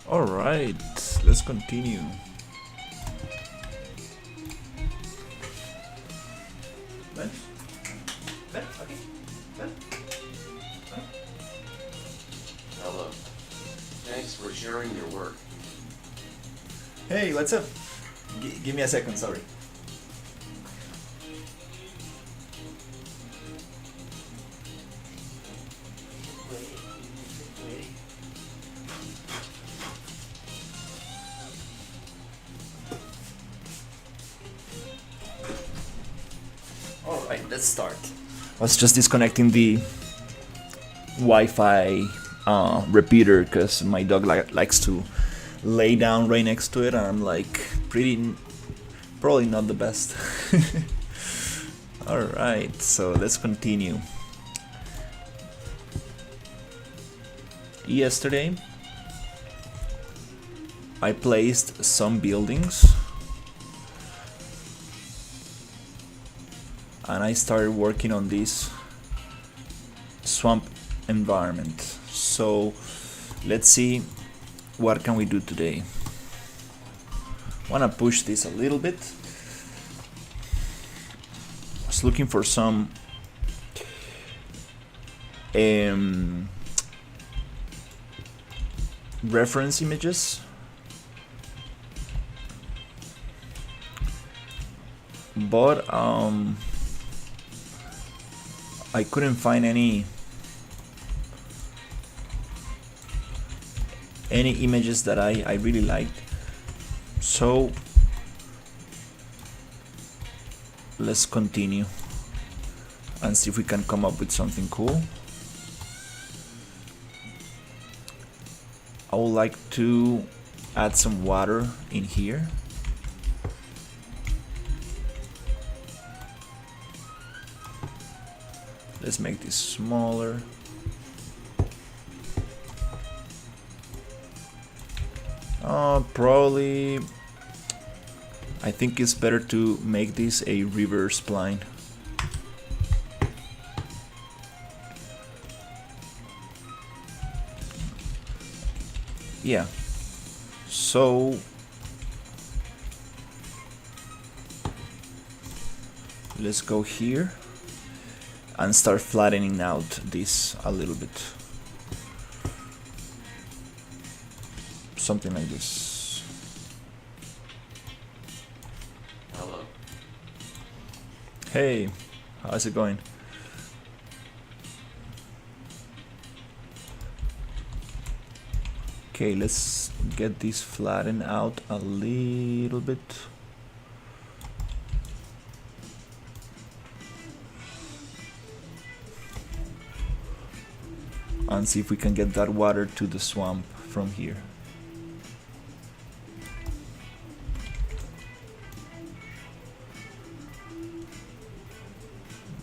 Alright, let's continue. Ven. Ven, aquí. Ven. Ven. Hello. Thanks for sharing your work. Hey, what's up? Give me a second, sorry. Alright, let's start. I was just disconnecting the Wi-Fi repeater because my dog likes to lay down right next to it, and I'm like probably not the best. Alright, so let's continue. Yesterday I placed some buildings and I started working on this swamp environment. So let's see what can we do today. Wanna push this a little bit. I was looking for some reference images, but I couldn't find any images that I really liked. So let's continue and see if we can come up with something cool. I would like to add some water in here. Let's make this smaller. Probably I think it's better to make this a river spline. Yeah, so let's go here and start flattening out this a little bit. Something like this. Hello. Hey, how's it going? Okay, let's get this flattened out a little bit. And see if we can get that water to the swamp from here.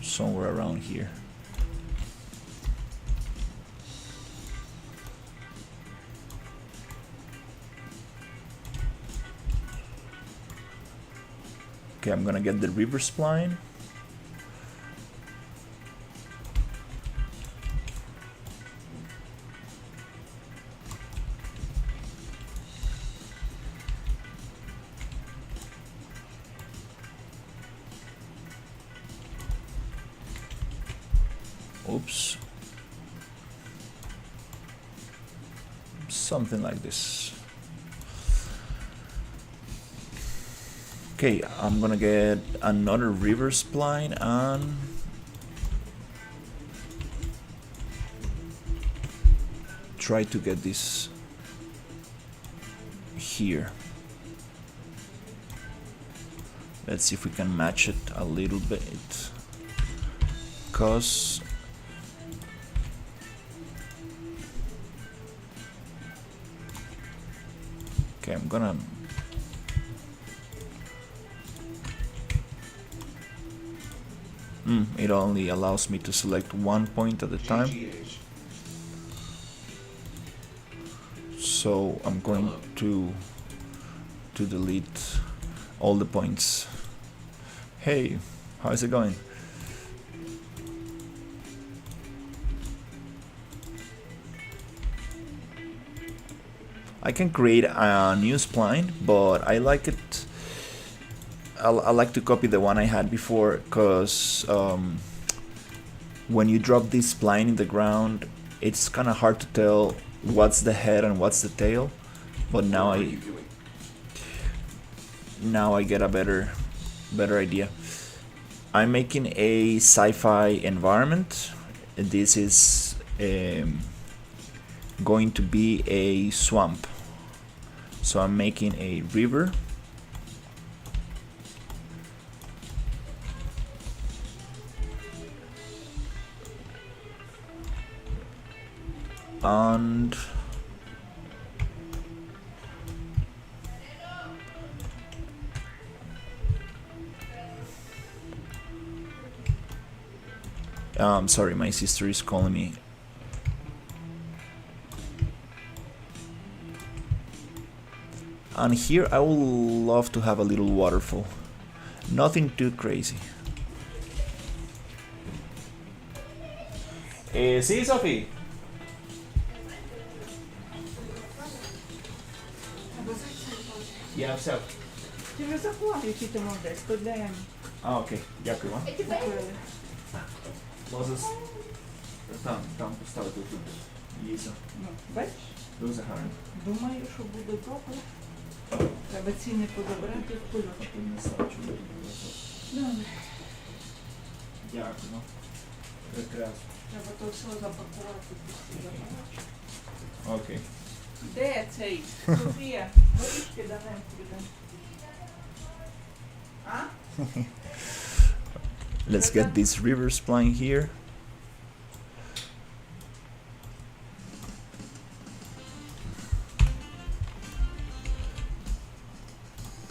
Somewhere around here. Okay, I'm gonna get the river spline. Oops. Something like this. Okay, I'm gonna get another river spline and try to get this here. Let's see if we can match it a little bit, cause okay, I'm gonna it only allows me to select one point at a time. So I'm going to delete all the points. Hey, how's it going? I can create a new spline, but I like it. I like to copy the one I had before, because when you drop this spline in the ground, it's kind of hard to tell what's the head and what's the tail. But now What are you doing? I get a better idea. I'm making a sci-fi environment. This is going to be a swamp. So I'm making a river. And sorry, my sister is calling me. And here I would love to have a little waterfall. Nothing too crazy. Sí, Sophie. Yeah, so. Ти вже заплатив, який ти молодець, то для Еми. Окей, дякую вам. Купили. Можеш там поставити тут. Ліза. Ну, бачиш? Дуже гарно. Думаю, що буде добре. Треба ціни подобрати в кульочки. Добре. Дякую. Прекрасно. Треба то все запакувати. Окей. Де цей? Софія, горішки данем прийде. А? Let's get this river spline here.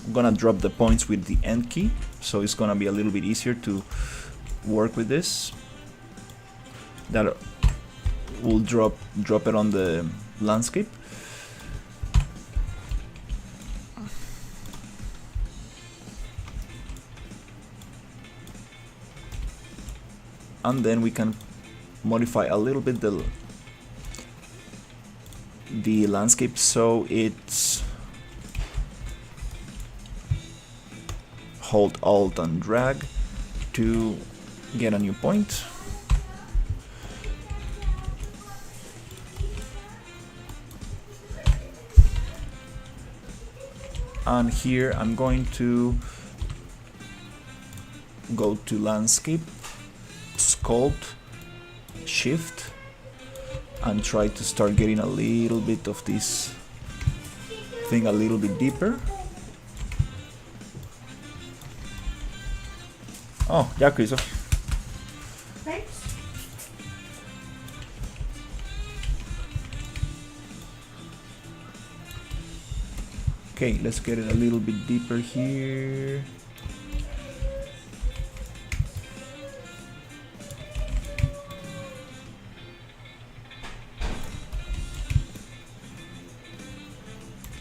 I'm gonna drop the points with the end key, so it's gonna be a little bit easier to work with this. That will drop it on the landscape. And then we can modify a little bit the landscape so it's hold alt and drag to get a new point. And here I'm going to go to landscape, sculpt, shift, and try to start getting a little bit of this thing a little bit deeper. Oh, дякую, Софі. Thanks. Okay, let's get it a little bit deeper here.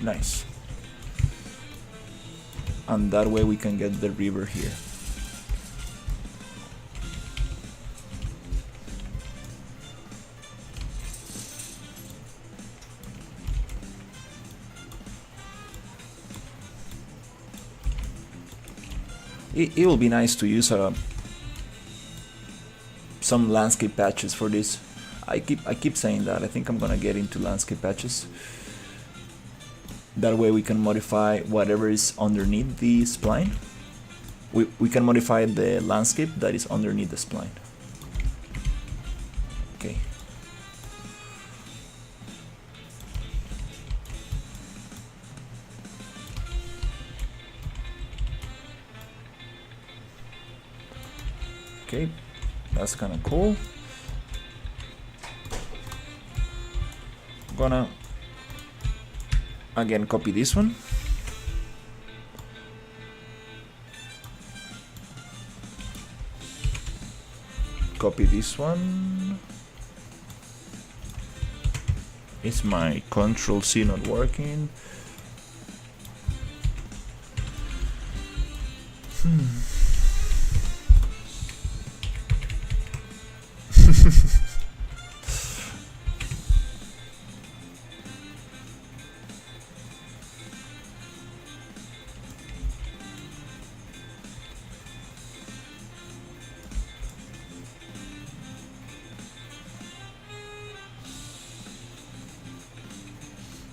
Nice. And that way we can get the river here. It will be nice to use some landscape patches for this. I keep saying that. I think I'm gonna get into landscape patches. That way we can modify whatever is underneath the spline. We can modify the landscape that is underneath the spline. Okay. Okay, that's kind of cool. I'm gonna again copy this one. Copy this one. Is my Control C not working?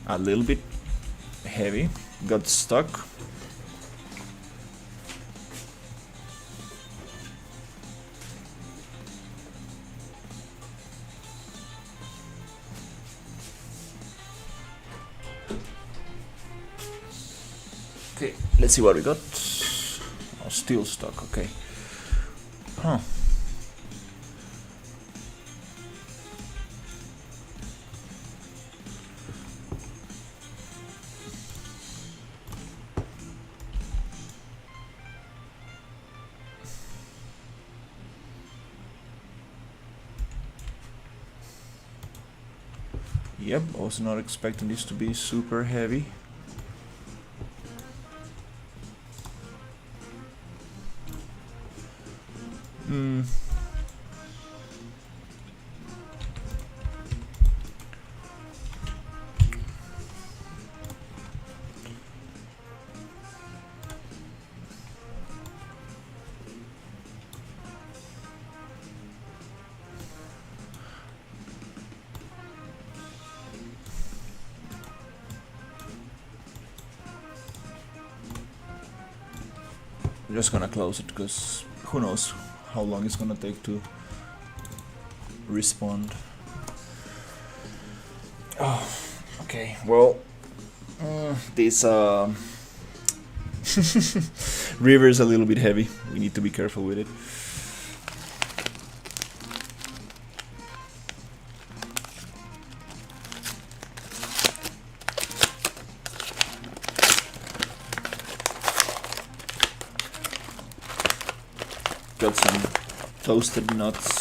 a little bit heavy, got stuck. Okay, let's see what we got. Oh, still stuck, okay. Huh. Yep, also not expecting this to be super heavy. I'm just gonna close it because who knows how long it's gonna take to respond. Oh, okay. Well, this river is a little bit heavy. We need to be careful with it. Got some toasted nuts.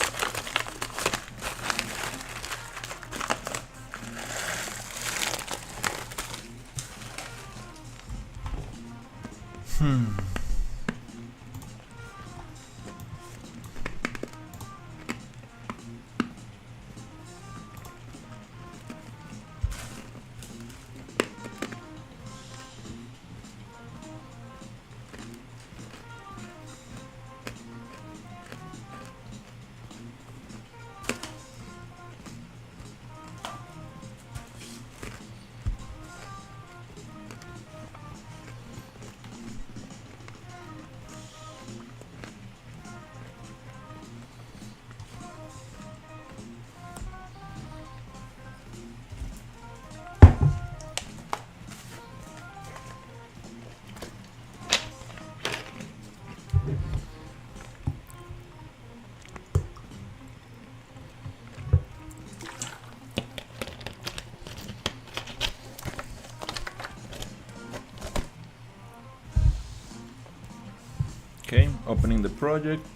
Okay, opening the project.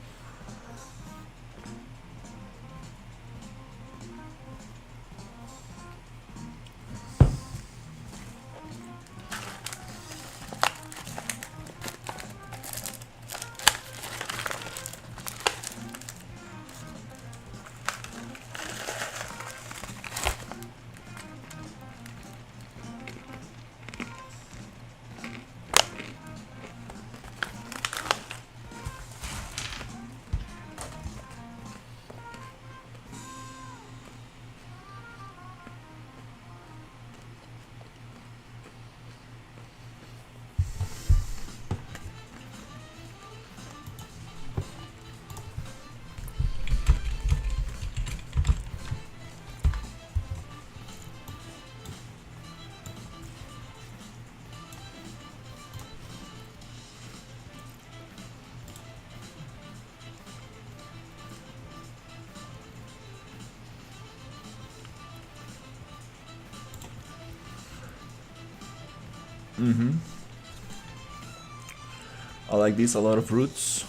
I like this, a lot of roots.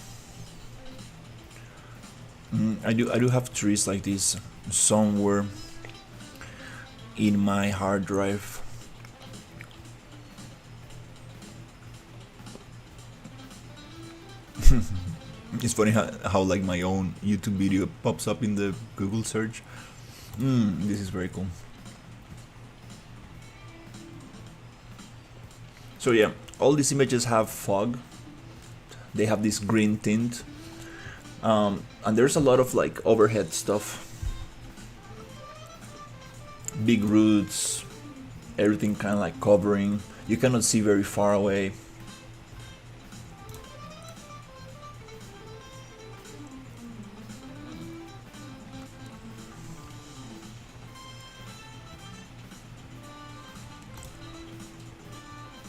I do have trees like this somewhere in my hard drive. It's funny how like my own YouTube video pops up in the Google search. This is very cool. So yeah, all these images have fog. They have this green tint, and there's a lot of like overhead stuff, big roots, everything kind of like covering. You cannot see very far away.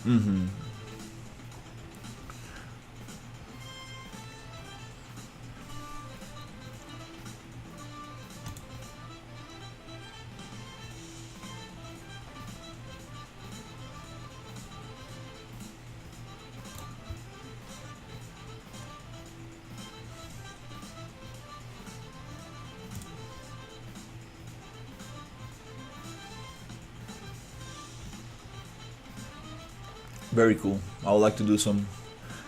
Mm-hmm. Very cool. I would like to do some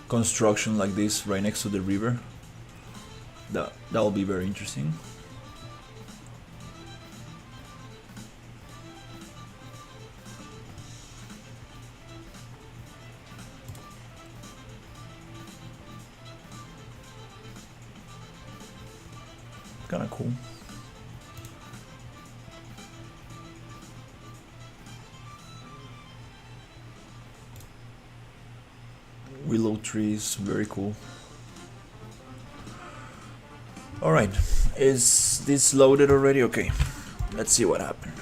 construction like this right next to the river. That will be very interesting. Kind of cool. Willow trees, very cool. Alright, is this loaded already? Okay, let's see what happened.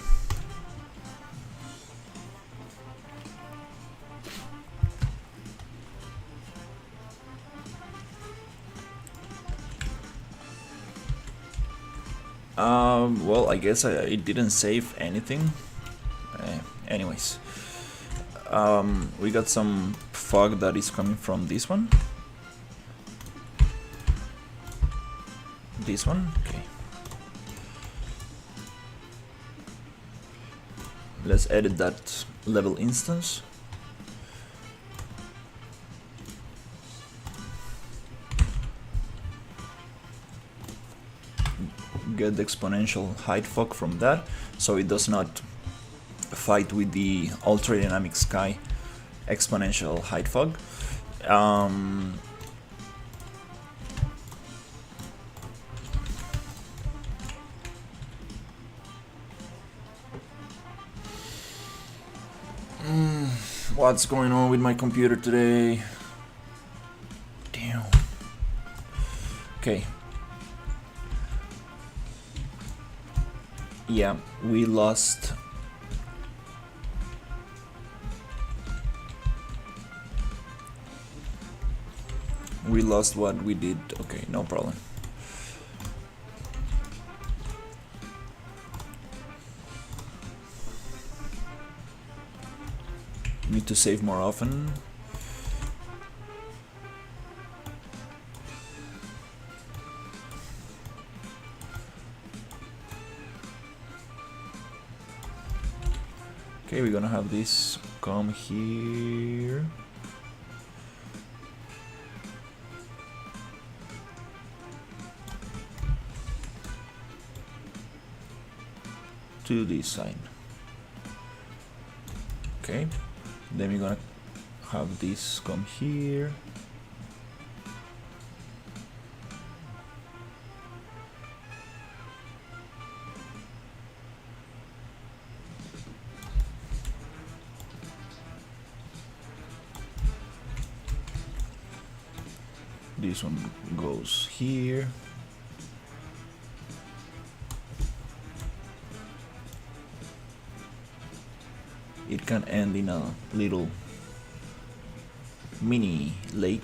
Well, I guess it didn't save anything. Anyways, we got some fog that is coming from this one. This one, okay. Let's edit that level instance. Get the exponential height fog from that, so it does not fight with the ultra dynamic sky exponential height fog. What's going on with my computer today? Damn. Okay. Yeah, we lost. We lost what we did. Okay, no problem. Need to save more often. Okay, we're gonna have this come here. To this side. Okay, then we're gonna have this come here. This one goes here. It can end in a little mini lake.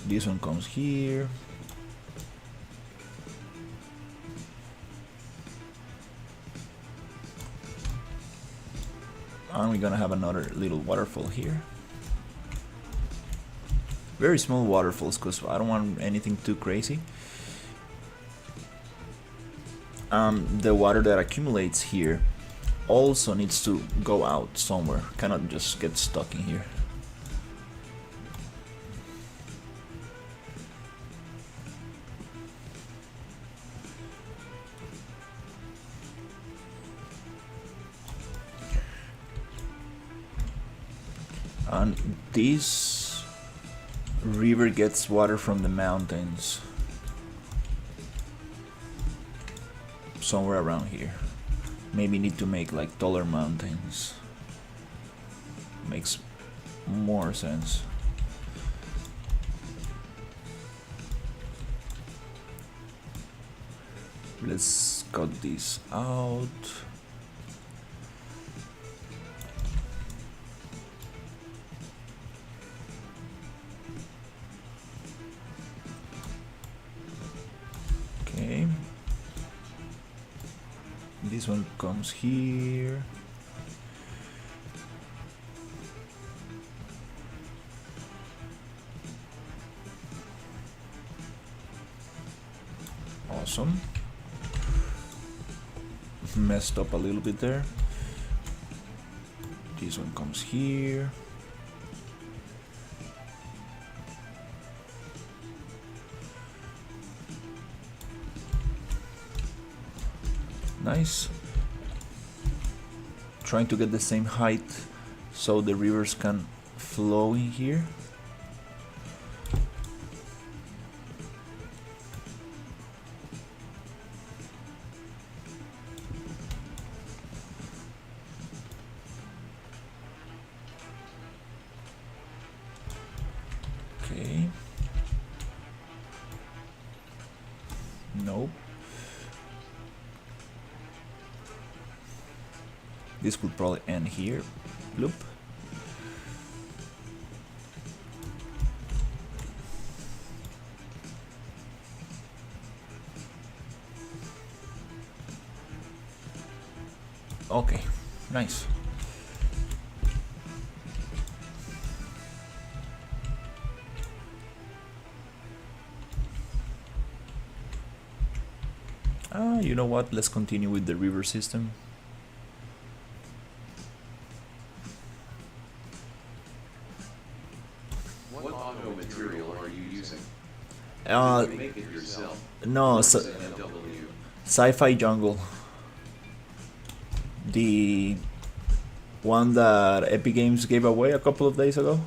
This one comes here. And we're gonna have another little waterfall here. Very small waterfalls, because I don't want anything too crazy. The water that accumulates here also needs to go out somewhere, cannot just get stuck in here. And this river gets water from the mountains. somewhere around here. Maybe need to make like taller mountains. Makes more sense. Let's cut this out. Okay. This one comes here. Awesome. Messed up a little bit there. This one comes here. Nice. Trying to get the same height so the rivers can flow in here. Okay. Nope. This could probably end here. Bloop. Okay, nice. You know what? Let's continue with the river system. What auto material are you using? Uh, Make it yourself. no, MW. Sci-Fi Jungle. The one that Epic Games gave away a couple of days ago.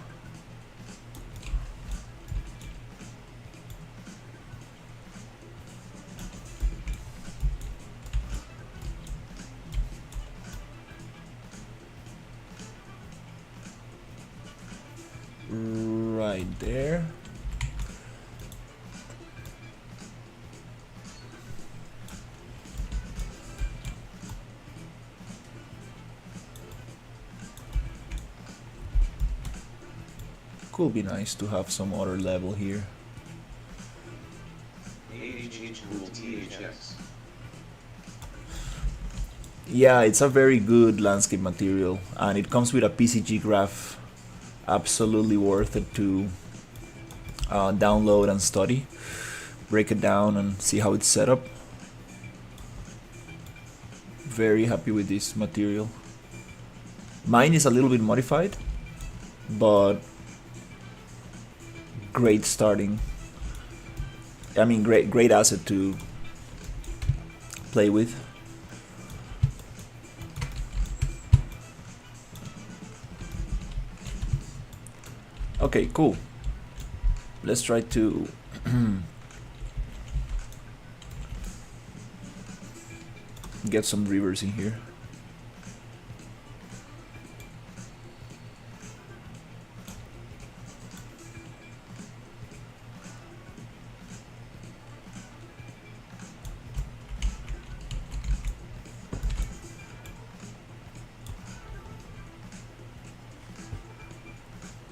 Right there. Could be nice to have some other level here. AH THX. Yeah, it's a very good landscape material, and it comes with a PCG graph. Absolutely worth it to download and study, break it down and see how it's set up. Very happy with this material. Mine is a little bit modified, but great starting. I mean, great asset to play with. Okay, cool. Let's try to get some rivers in here.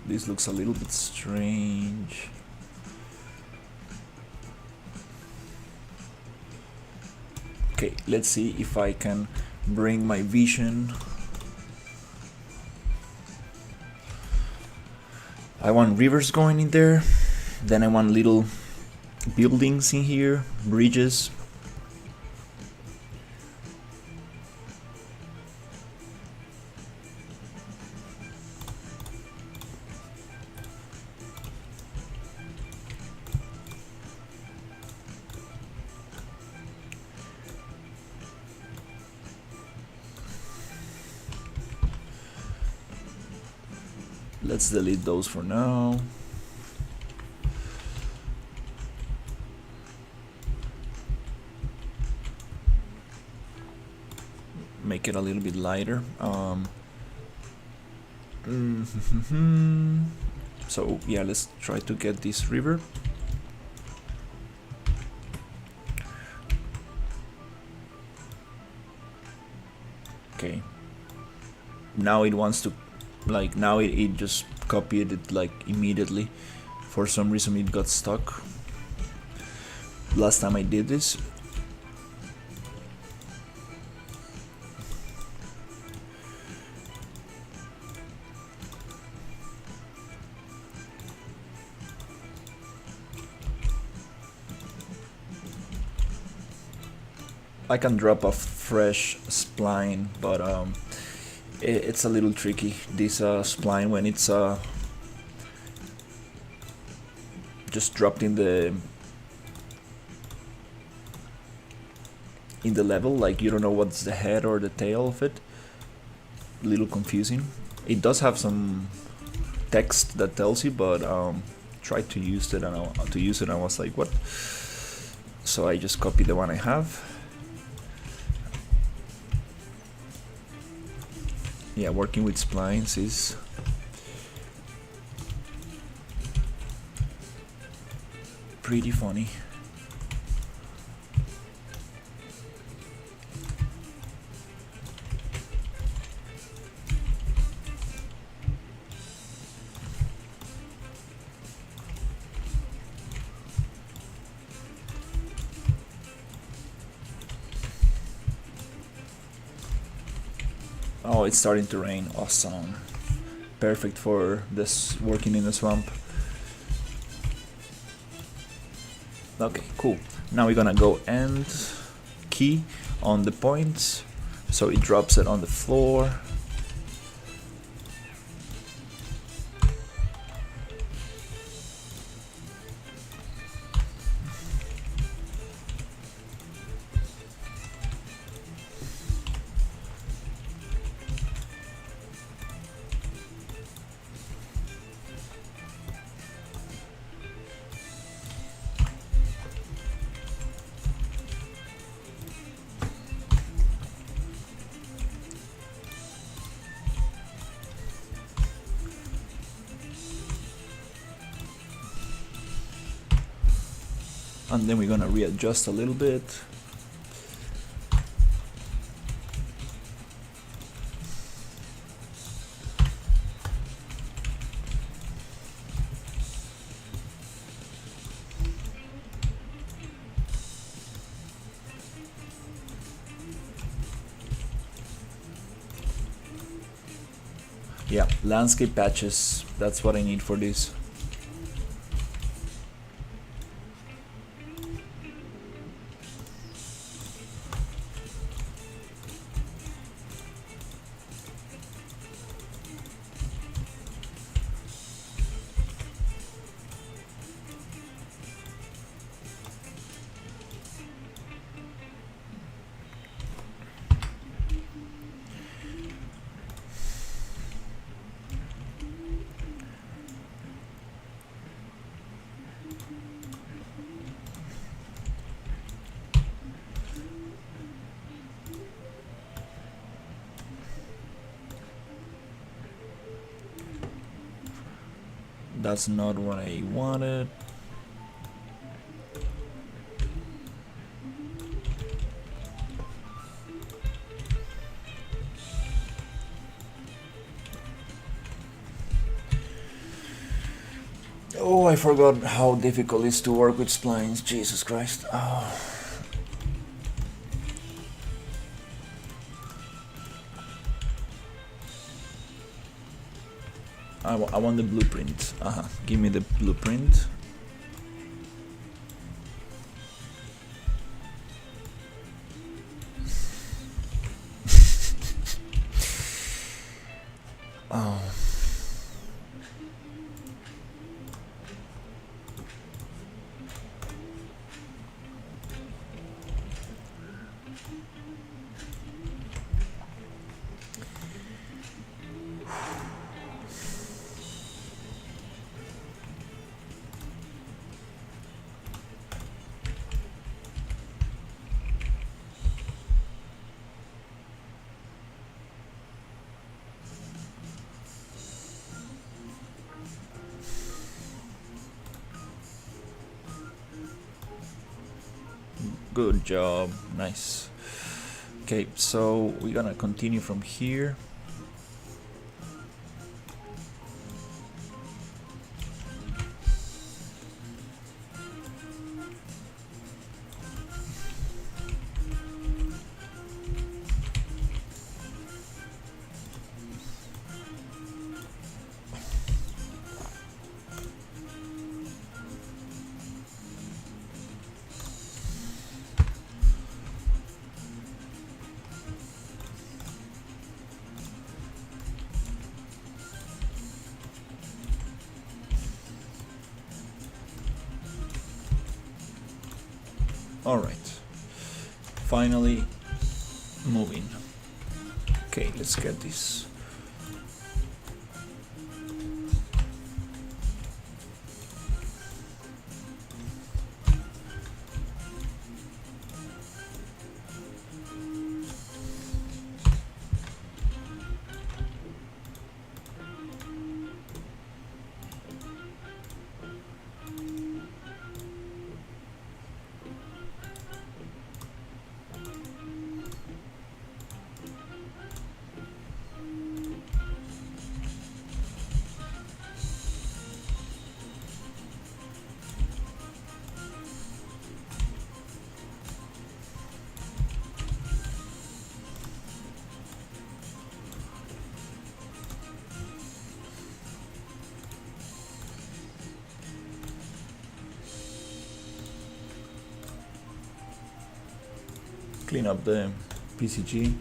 This looks a little bit strange. Okay, let's see if I can bring my vision. I want rivers going in there. Then I want little buildings in here, bridges. Let's delete those for now. make it a little bit lighter. So yeah, let's try to get this river. Okay, now it wants to, like, now it just copied it like immediately. For some reason it got stuck last time I did this. I can drop a fresh spline, but it's a little tricky, this spline, when it's just dropped in the level, like you don't know what's the head or the tail of it. A little confusing. It does have some text that tells you, but tried to use it and I was like, what? So I just copied the one I have. Yeah, working with splines is pretty funny. Oh, it's starting to rain. Awesome. Perfect for this working in the swamp. Okay, cool. Now we're gonna go and key on the points, so it drops it on the floor. And then we're gonna readjust a little bit. Yeah, landscape patches, that's what I need for this. That's not what I wanted. Oh, I forgot how difficult it is to work with splines. Jesus Christ. Oh. I want the blueprint. Give me the blueprint. Oh. Good job. Nice. Okay, so we're gonna continue from here. All right, finally moving. Okay, let's get this. Clean up the PCG.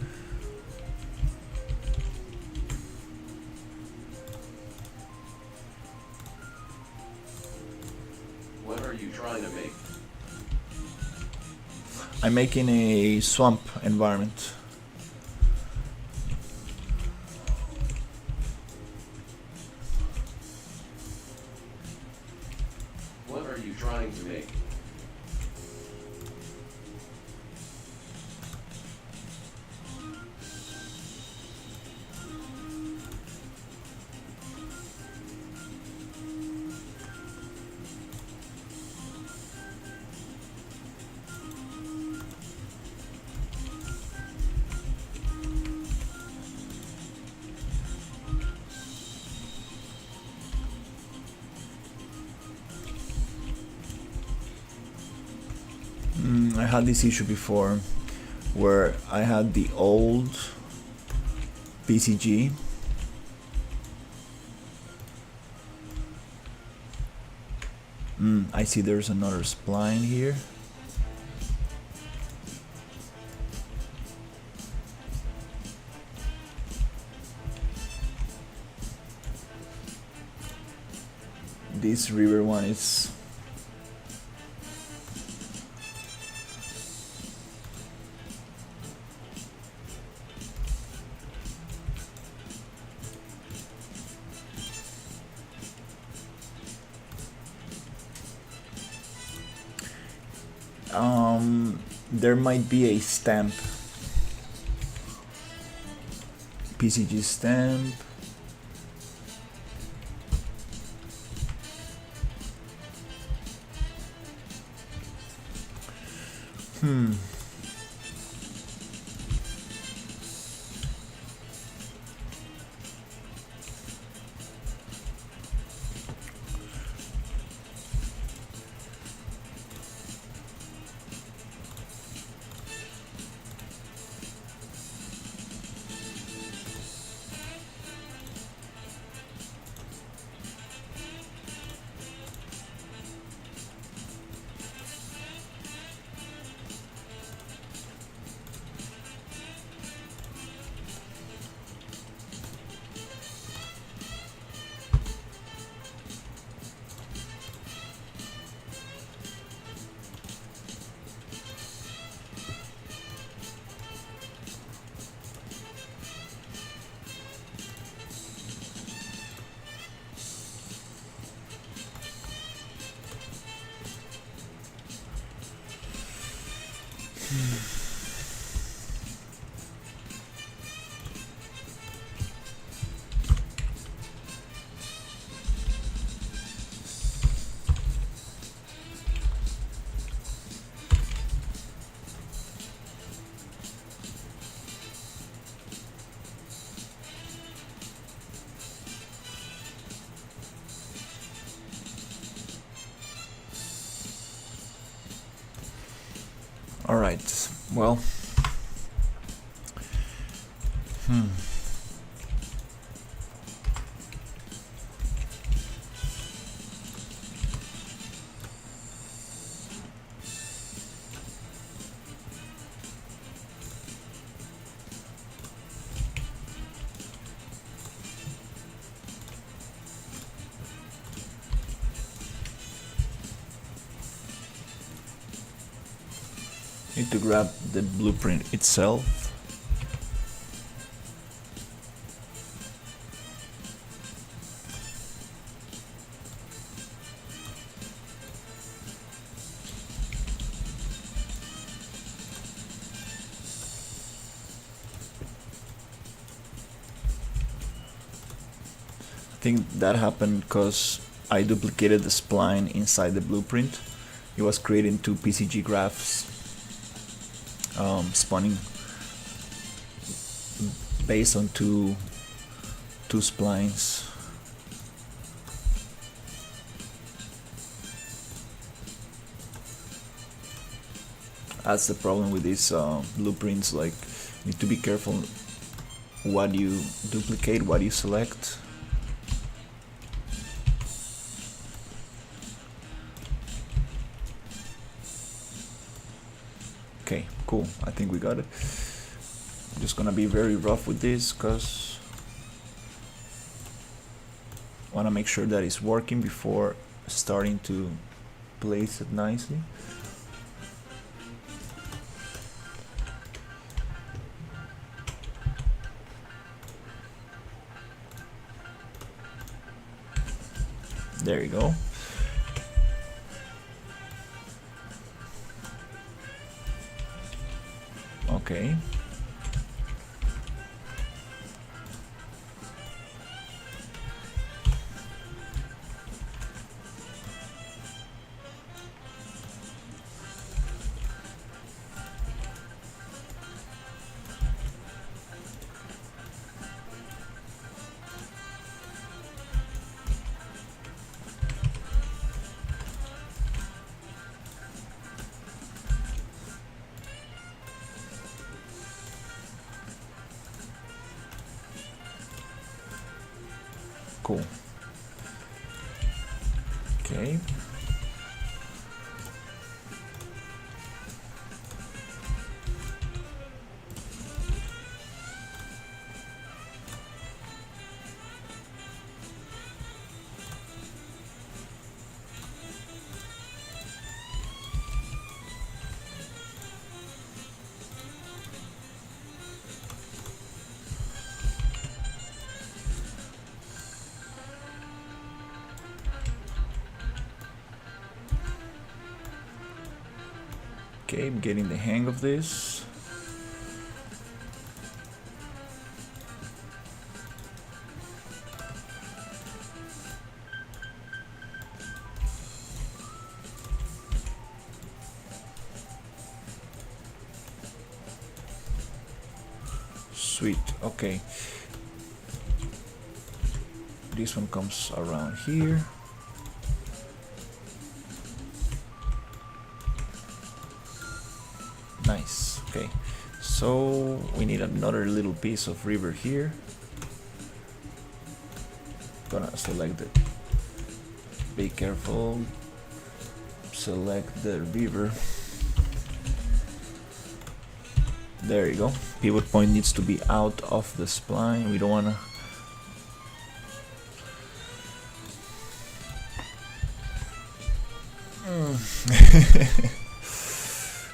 What are you trying to make? I'm making a swamp environment. What are you trying to make? I had this issue before where I had the old PCG I see there's another spline here. This river one is there might be a stamp, PCG stamp. Alright, well. Need to grab the blueprint itself. I think that happened because I duplicated the spline inside the blueprint. It was creating two PCG graphs, spawning based on two splines. That's the problem with these blueprints. Like, you need to be careful what you duplicate, what you select. Okay, cool. I think we got it. I'm just gonna be very rough with this because I wanna make sure that it's working before starting to place it nicely. There you go. Okay. Cool. Okay. Okay, I'm getting the hang of this. Sweet, okay. This one comes around here. Nice, okay. So we need another little piece of river here. Gonna select it. Be careful. Select the river. There you go. Pivot point needs to be out of the spline. We don't wanna.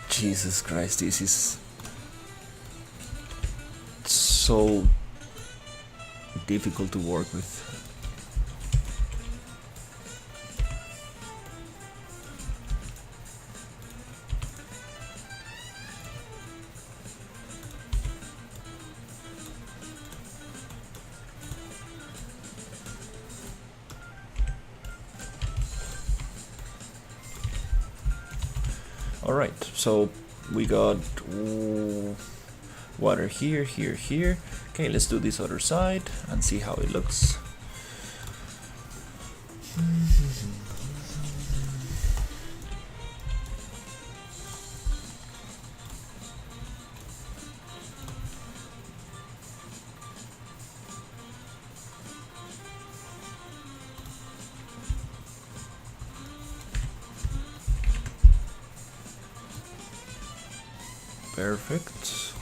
Jesus Christ, this is so difficult to work with. Alright, so we got water here, here, here. Okay, let's do this other side and see how it looks. Perfect.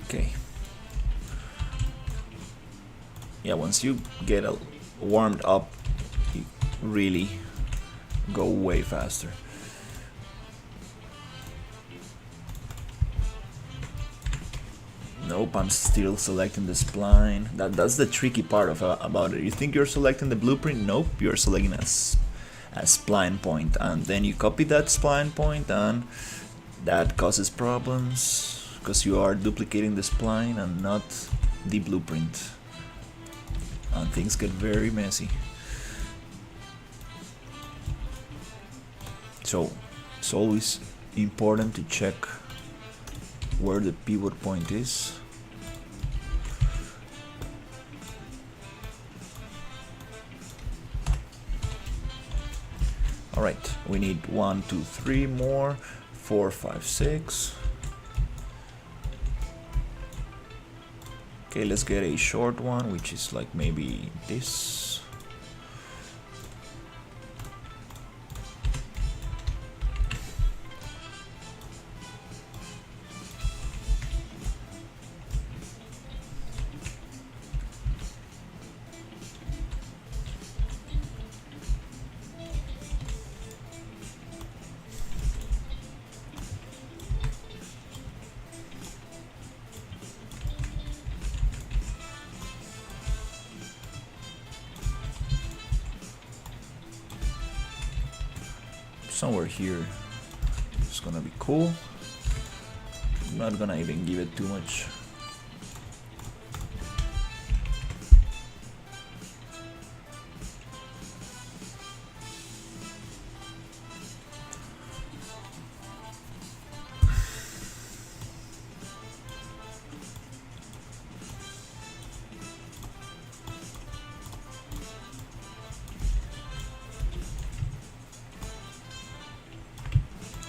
Okay. Yeah, once you get warmed up, you really go way faster. Nope, I'm still selecting the spline. That's the tricky part about it. You think you're selecting the blueprint? Nope, you're selecting a spline point, and then you copy that spline point, and that causes problems because you are duplicating the spline and not the blueprint, and things get very messy. So it's always important to check where the pivot point is. Alright, we need 1, 2, 3 more, 4, 5, 6. Okay, let's get a short one, which is like maybe this. Somewhere here it's gonna be cool. I'm not gonna even give it too much.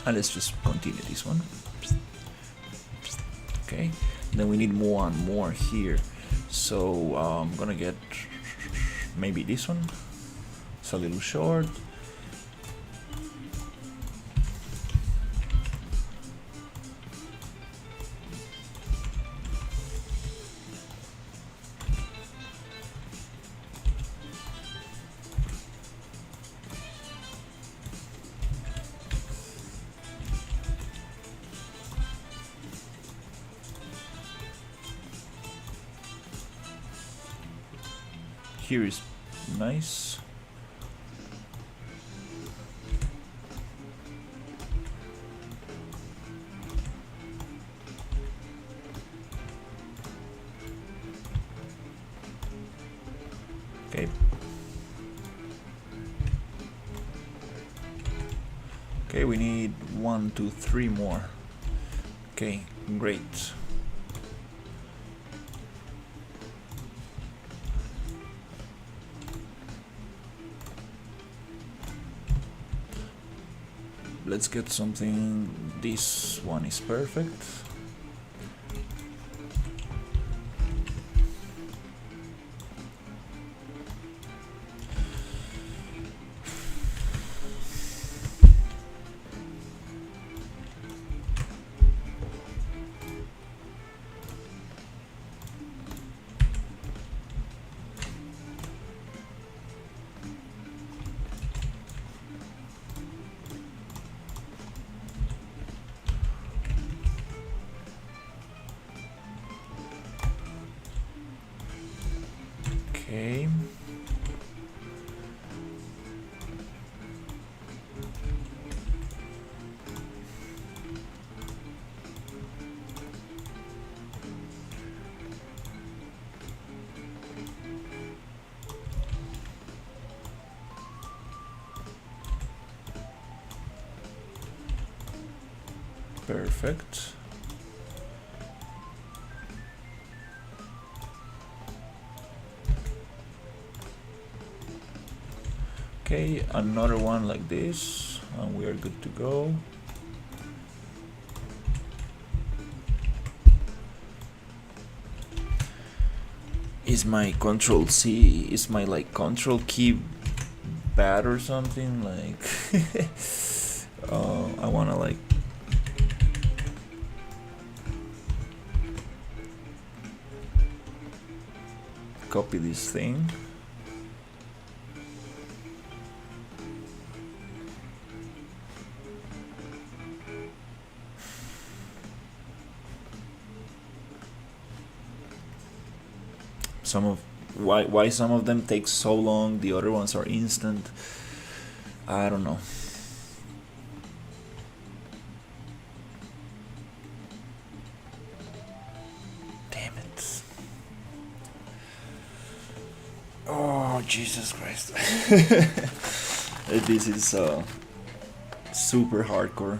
And let's just continue this one. Okay, then we need one more here, so I'm gonna get maybe this one. It's a little short. Here is nice. Okay. Okay, we need 1, 2, 3 more. Okay, great. Let's get something. This one is perfect. Okay. Perfect. Okay, another one like this, and we are good to go. Is my control C, is my like control key bad or something? Like, I wanna like copy this thing. Some of why some of them take so long, the other ones are instant. I don't know. Damn it. Oh, Jesus Christ. This is super hardcore.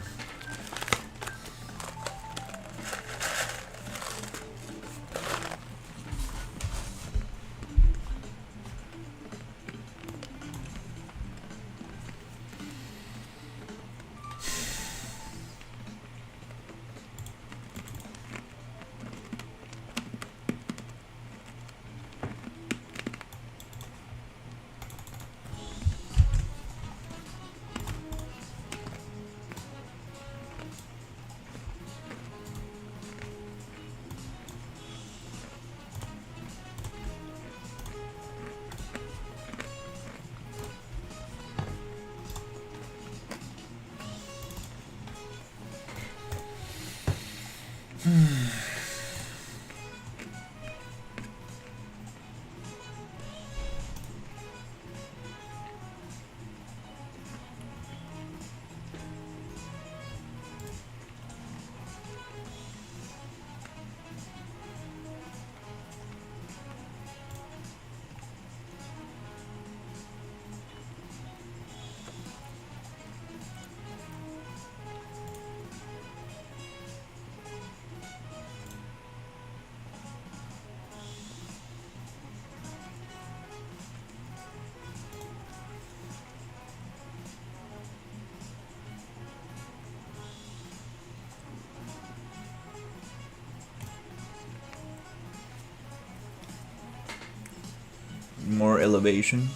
More elevation,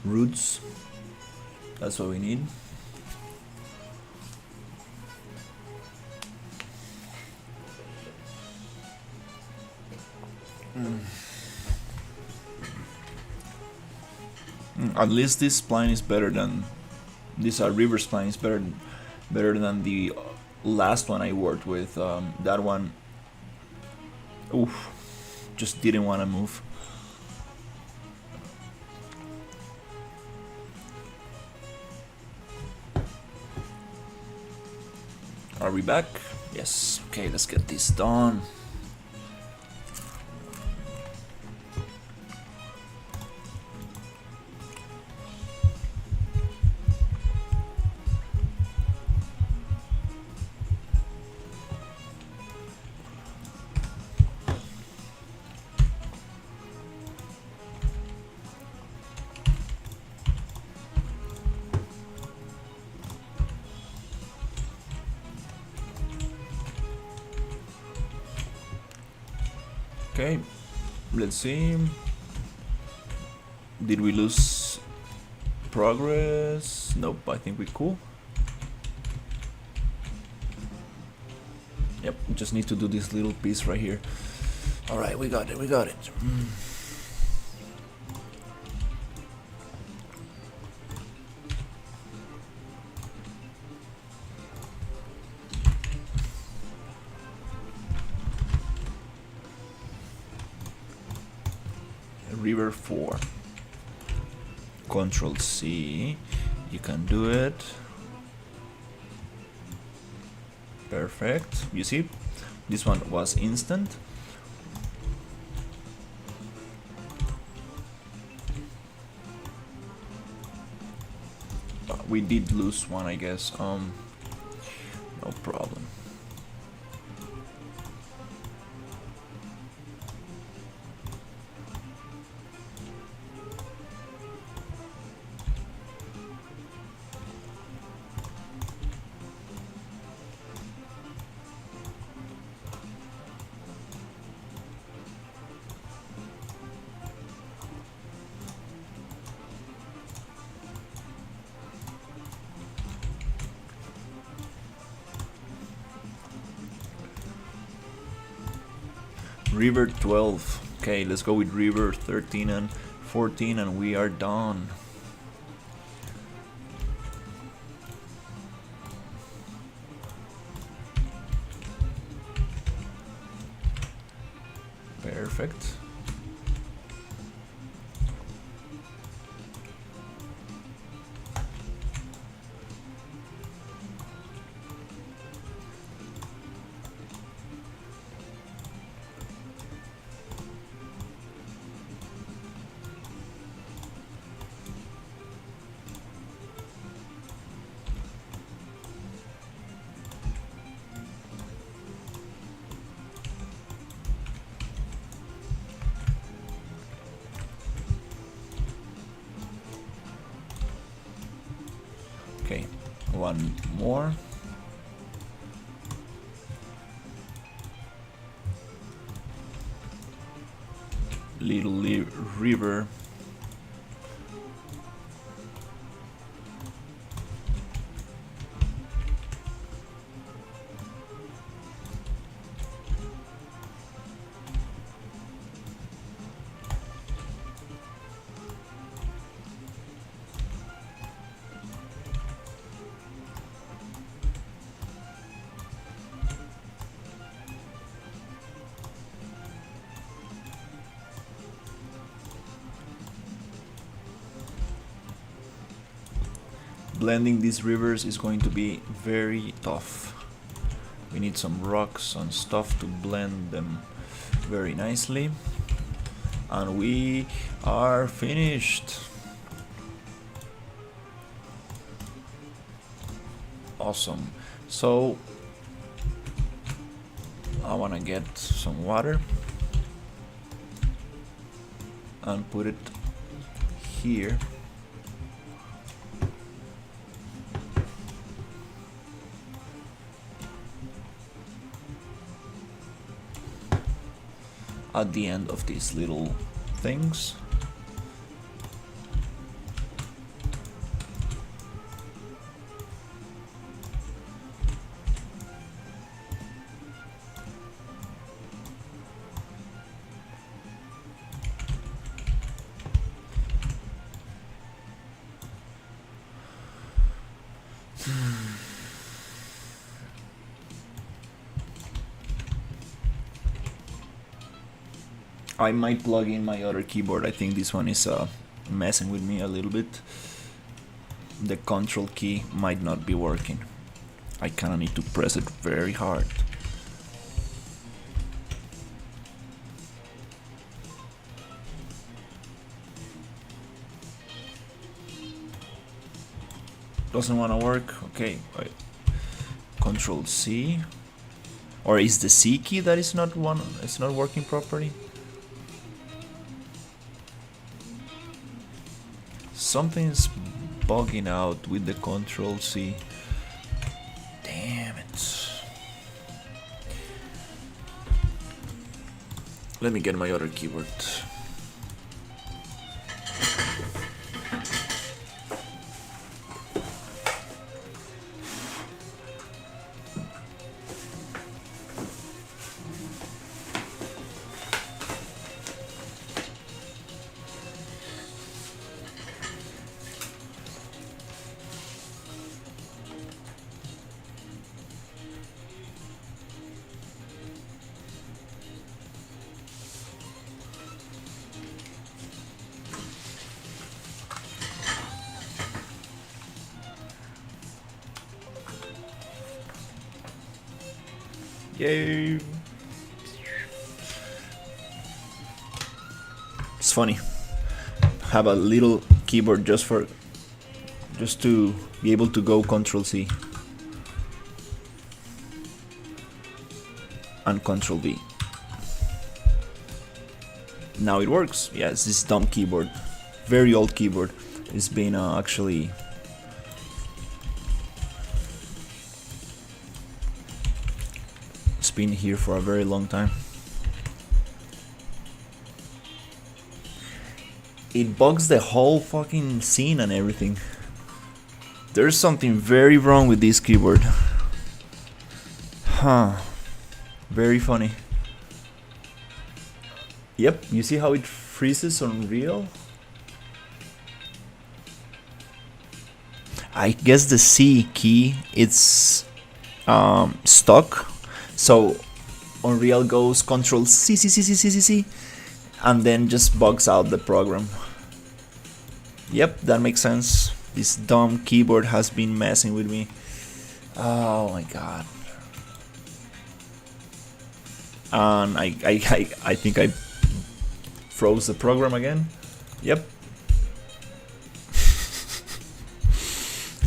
roots, that's what we need. At least this spline is better than this river spline is better than the last one I worked with. That one, oof, just didn't want to move. Are we back? Yes. Okay, let's get this done. Okay, let's see. Did we lose progress? Nope, I think we're cool. Yep, just need to do this little piece right here. Alright, we got it, we got it. River 4. Control C. You can do it. Perfect. You see, this one was instant. We did lose one, I guess. No problem. River 12. Okay, let's go with River 13 and 14 and we are done. Perfect. Okay, one more. Little river. Blending these rivers is going to be very tough. We need some rocks and stuff to blend them very nicely. And we are finished. Awesome. So I want to get some water and put it here. At the end of these little things. I might plug in my other keyboard. I think this one is messing with me a little bit. The control key might not be working. I kinda need to press it very hard. Doesn't wanna work. Okay, wait. Control C. Or is the C key that is not one? It's not working properly. Something's bugging out with the Control C. Damn it. Let me get my other keyboard. Yay! It's funny. Have a little keyboard just to be able to go Control C and Control V. Now it works. Yes, this dumb keyboard, very old keyboard, is being actually. Been here for a very long time. It bugs the whole fucking scene and everything. There's something very wrong with this keyboard. Huh. Very funny. Yep, you see how it freezes on real? I guess the C key it's stuck, so Unreal goes Control C C C C C C C, and then just bugs out the program. Yep, that makes sense. This dumb keyboard has been messing with me. Oh my god. And I think I froze the program again. Yep.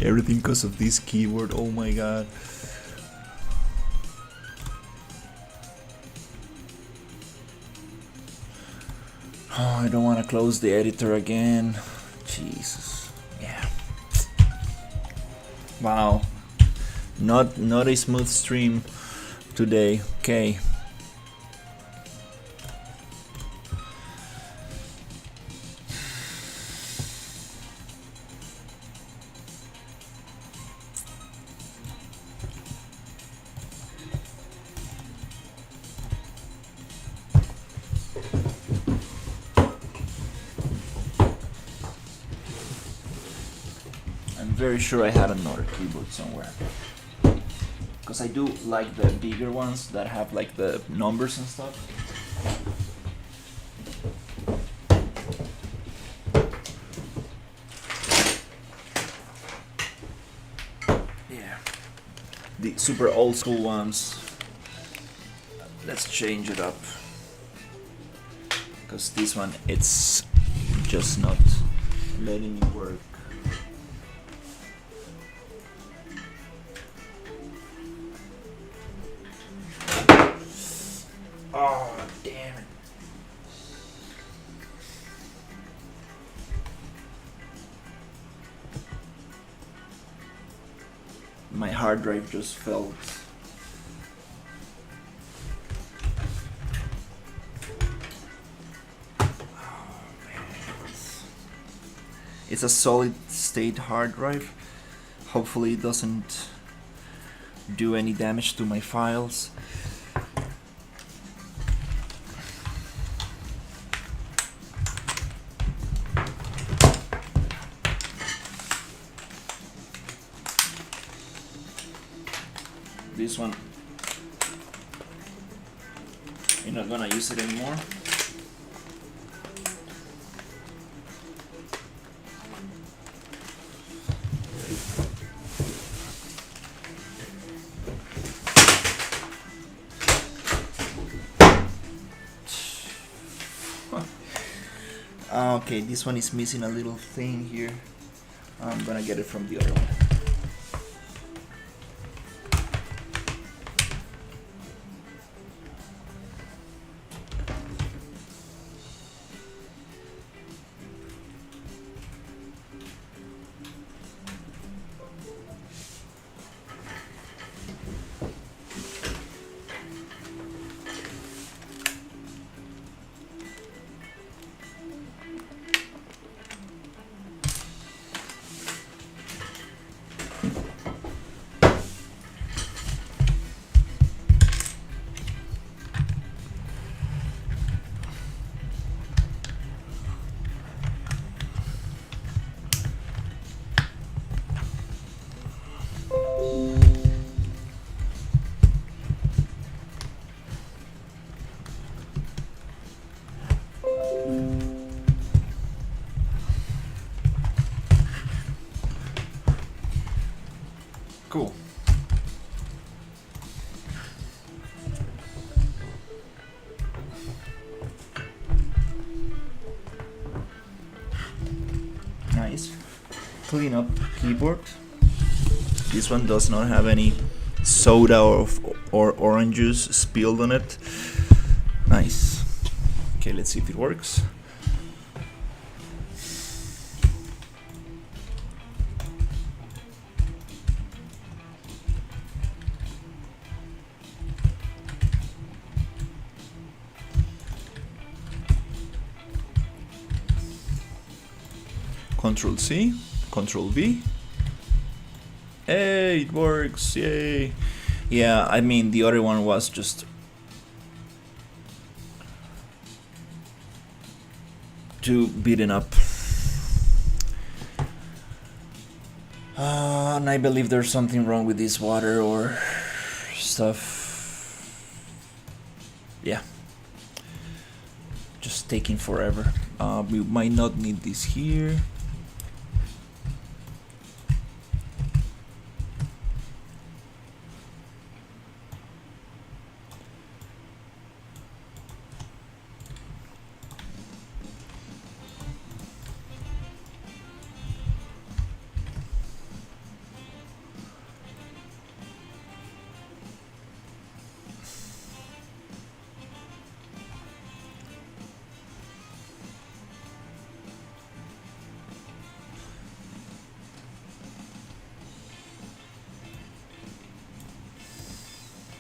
Everything because of this keyboard. Oh my god. Oh, I don't want to close the editor again. Jesus. Yeah. Wow. Not a smooth stream today. Okay. Very sure I had another keyboard somewhere, because I do like the bigger ones that have like the numbers and stuff. Yeah, the super old school ones. Let's change it up, because this one it's just not letting me work. Oh, damn it. My hard drive just fell. Oh, man. It's a solid state hard drive. Hopefully it doesn't do any damage to my files. This one, you're not gonna use it anymore. Okay, this one is missing a little thing here. I'm gonna get it from the other one. Cool. Nice. Clean up keyboard. This one does not have any soda or orange juice spilled on it. Nice. Okay, let's see if it works. Control C, Control V. Hey, it works, yay. Yeah, I mean, the other one was just to beaten up. And I believe there's something wrong with this water or stuff. Yeah. Just taking forever. We might not need this here.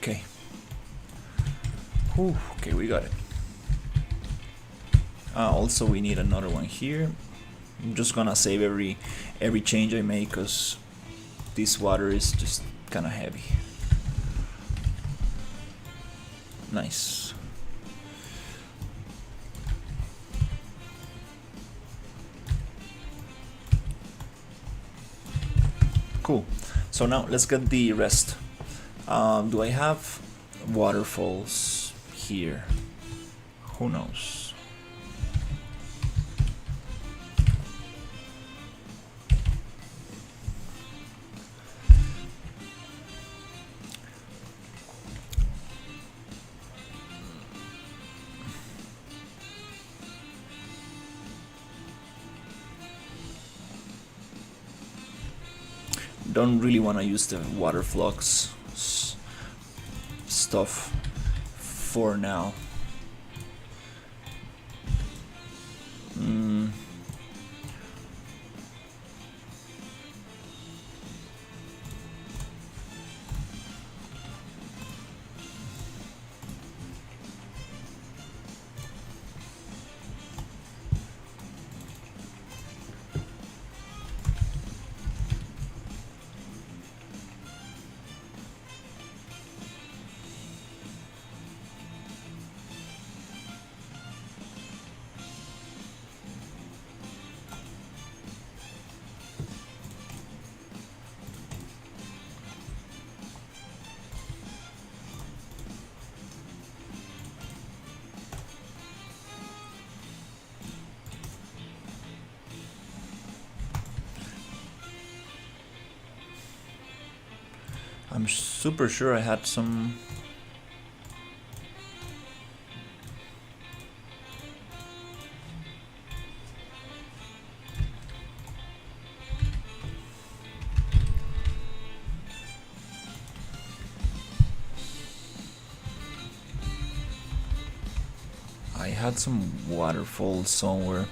Okay. Whew, okay, we got it. Also, we need another one here. I'm just gonna save every change I make because this water is just kind of heavy. Nice. Cool. So now let's get the rest. Do I have waterfalls here? Who knows? Don't really want to use the water flux stuff for now. I'm super sure I had some. I had some waterfalls somewhere.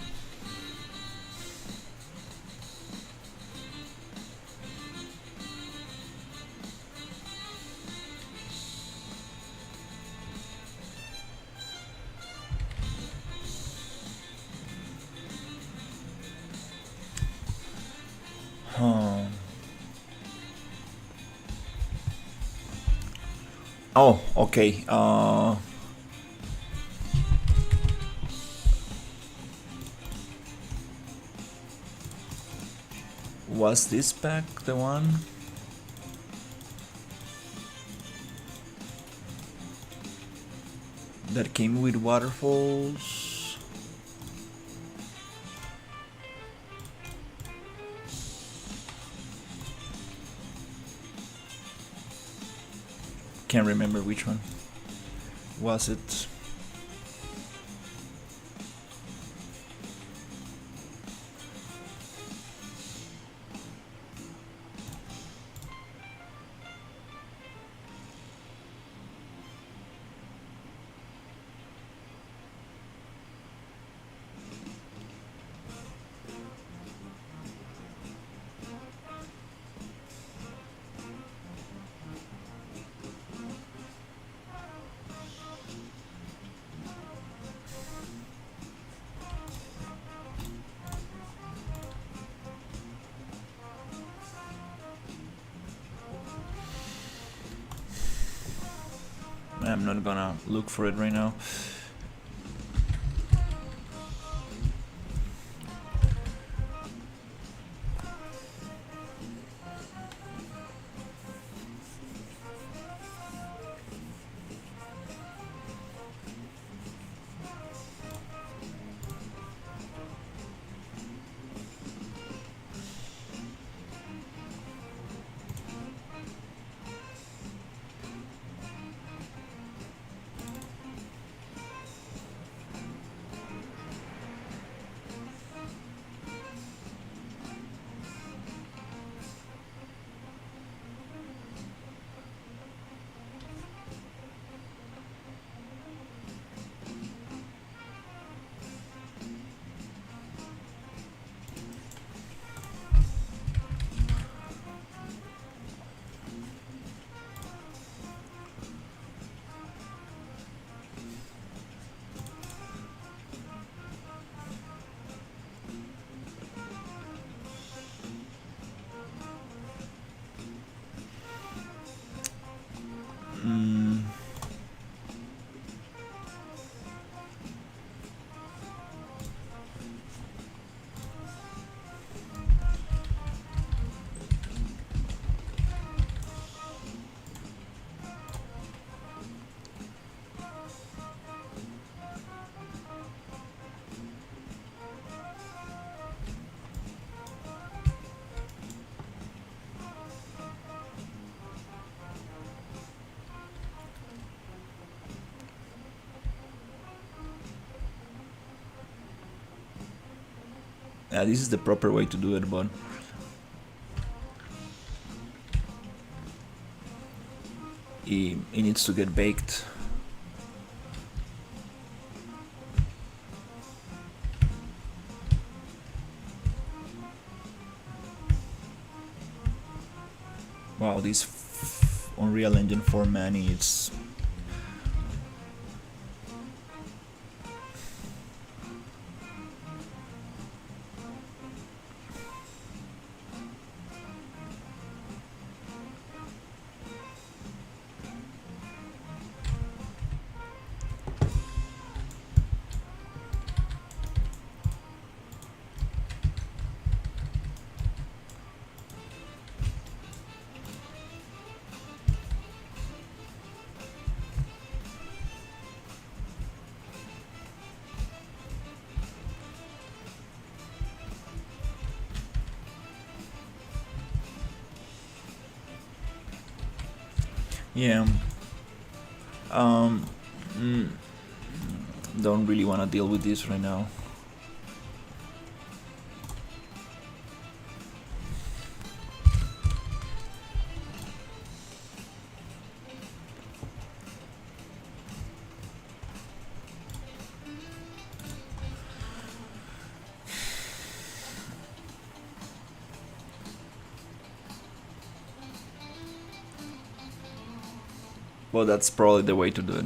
Oh, okay. Was this pack the one? That came with waterfalls? Can't remember which one was it. I'm not gonna look for it right now. This is the proper way to do it, but it needs to get baked. Wow, this Unreal Engine 4 Mani, it's yeah. Um, mm, don't really want to deal with this right now. Well, that's probably the way to do it.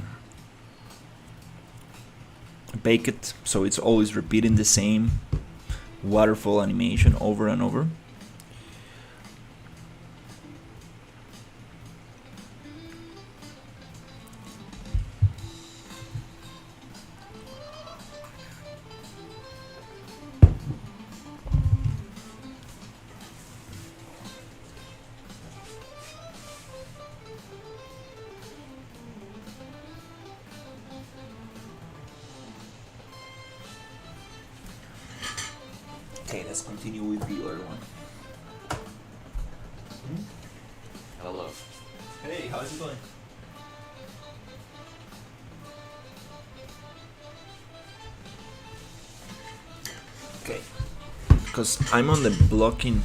Bake it so it's always repeating the same waterfall animation over and over. Okay, let's continue with the other one. Hello. Hey, how's it going? Okay, because I'm on the blockout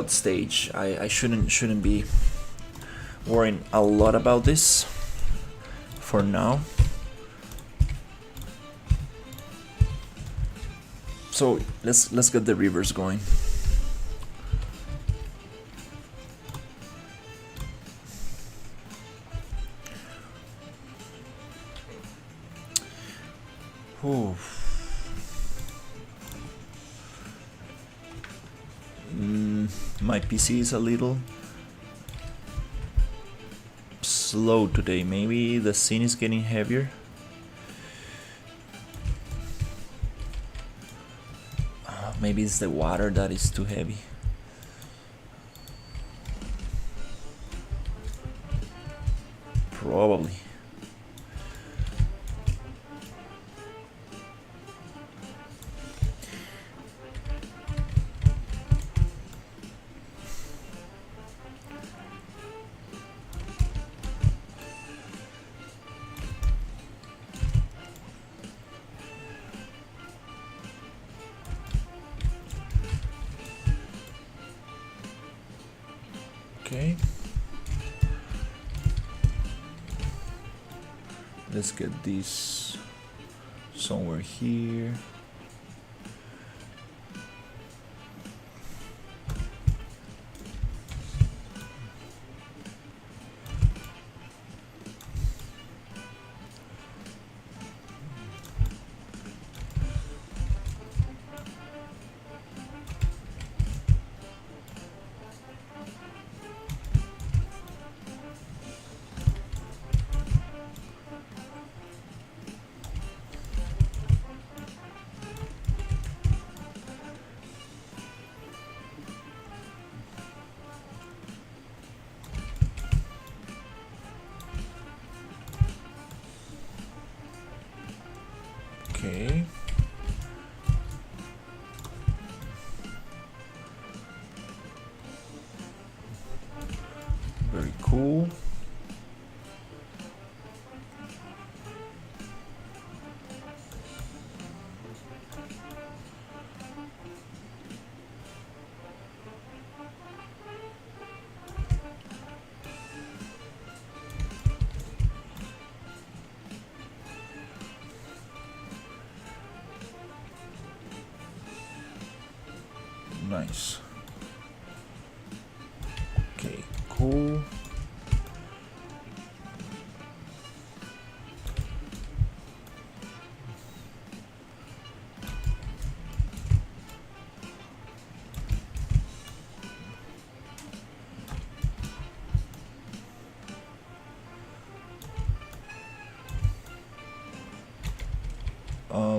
stage. I shouldn't be worrying a lot about this for now. So let's get the rivers going. Ooh. My PC is a little slow today. Maybe the scene is getting heavier. Maybe it's the water that is too heavy. Probably. Okay. Let's get this somewhere here. Okay. Very cool. Nice. Okay, cool.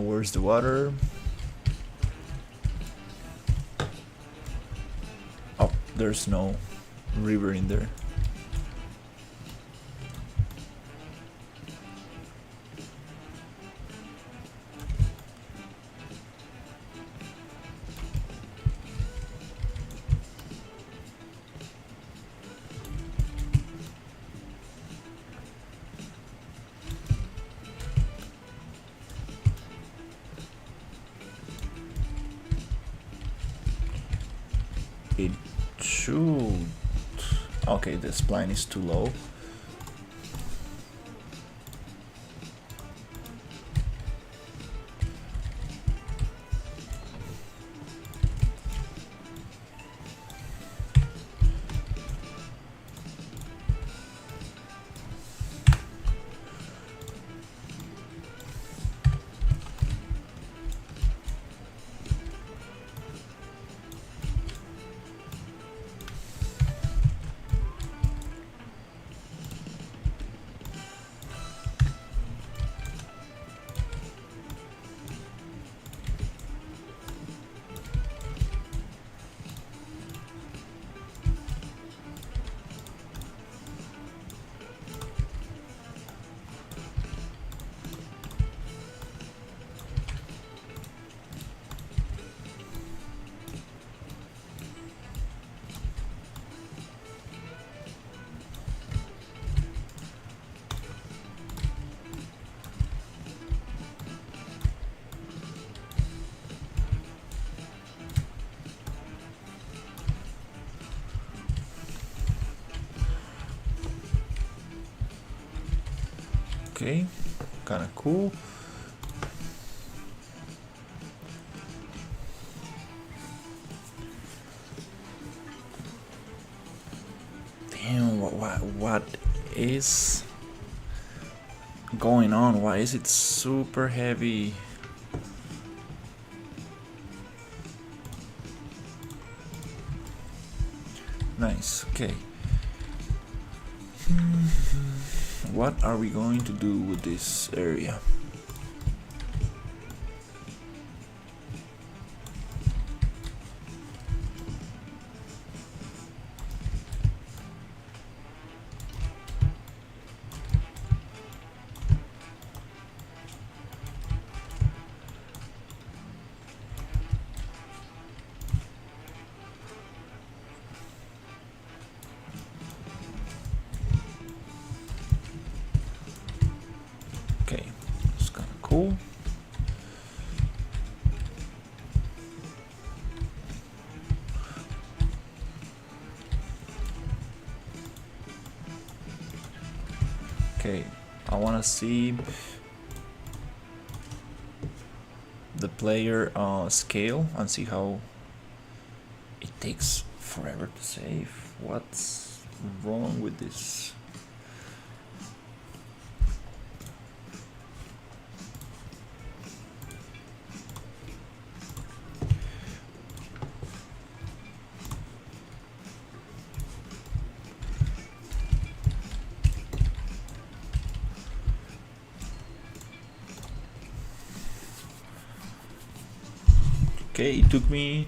Where's the water? Oh, there's no river in there. It should. Okay, the spline is too low. Okay, kind of cool. Damn, what is going on? Why is it super heavy? Nice, okay. What are we going to do with this area? Okay, it's kind of cool. Okay, I want to see the player scale and see how it takes forever to save. What's wrong with this? Okay, it took me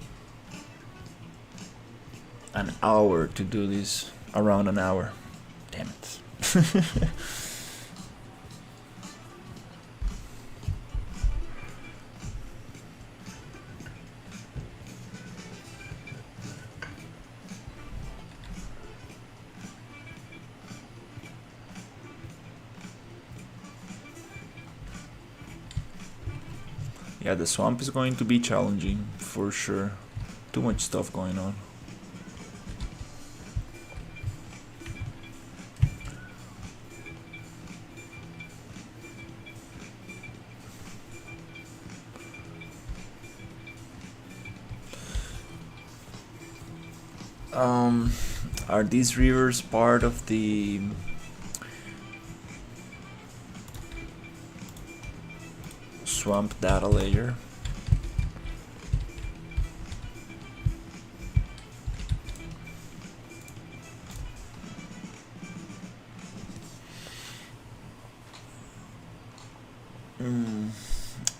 an hour to do this, around an hour. Damn it. Yeah, the swamp is going to be challenging for sure. Too much stuff going on. Are these rivers part of the swamp data layer?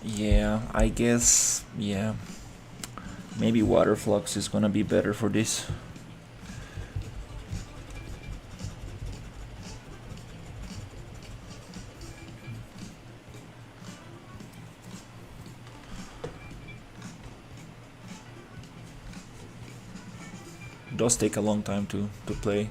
Yeah, I guess, yeah. Maybe water flux is gonna be better for this. Does take a long time to play.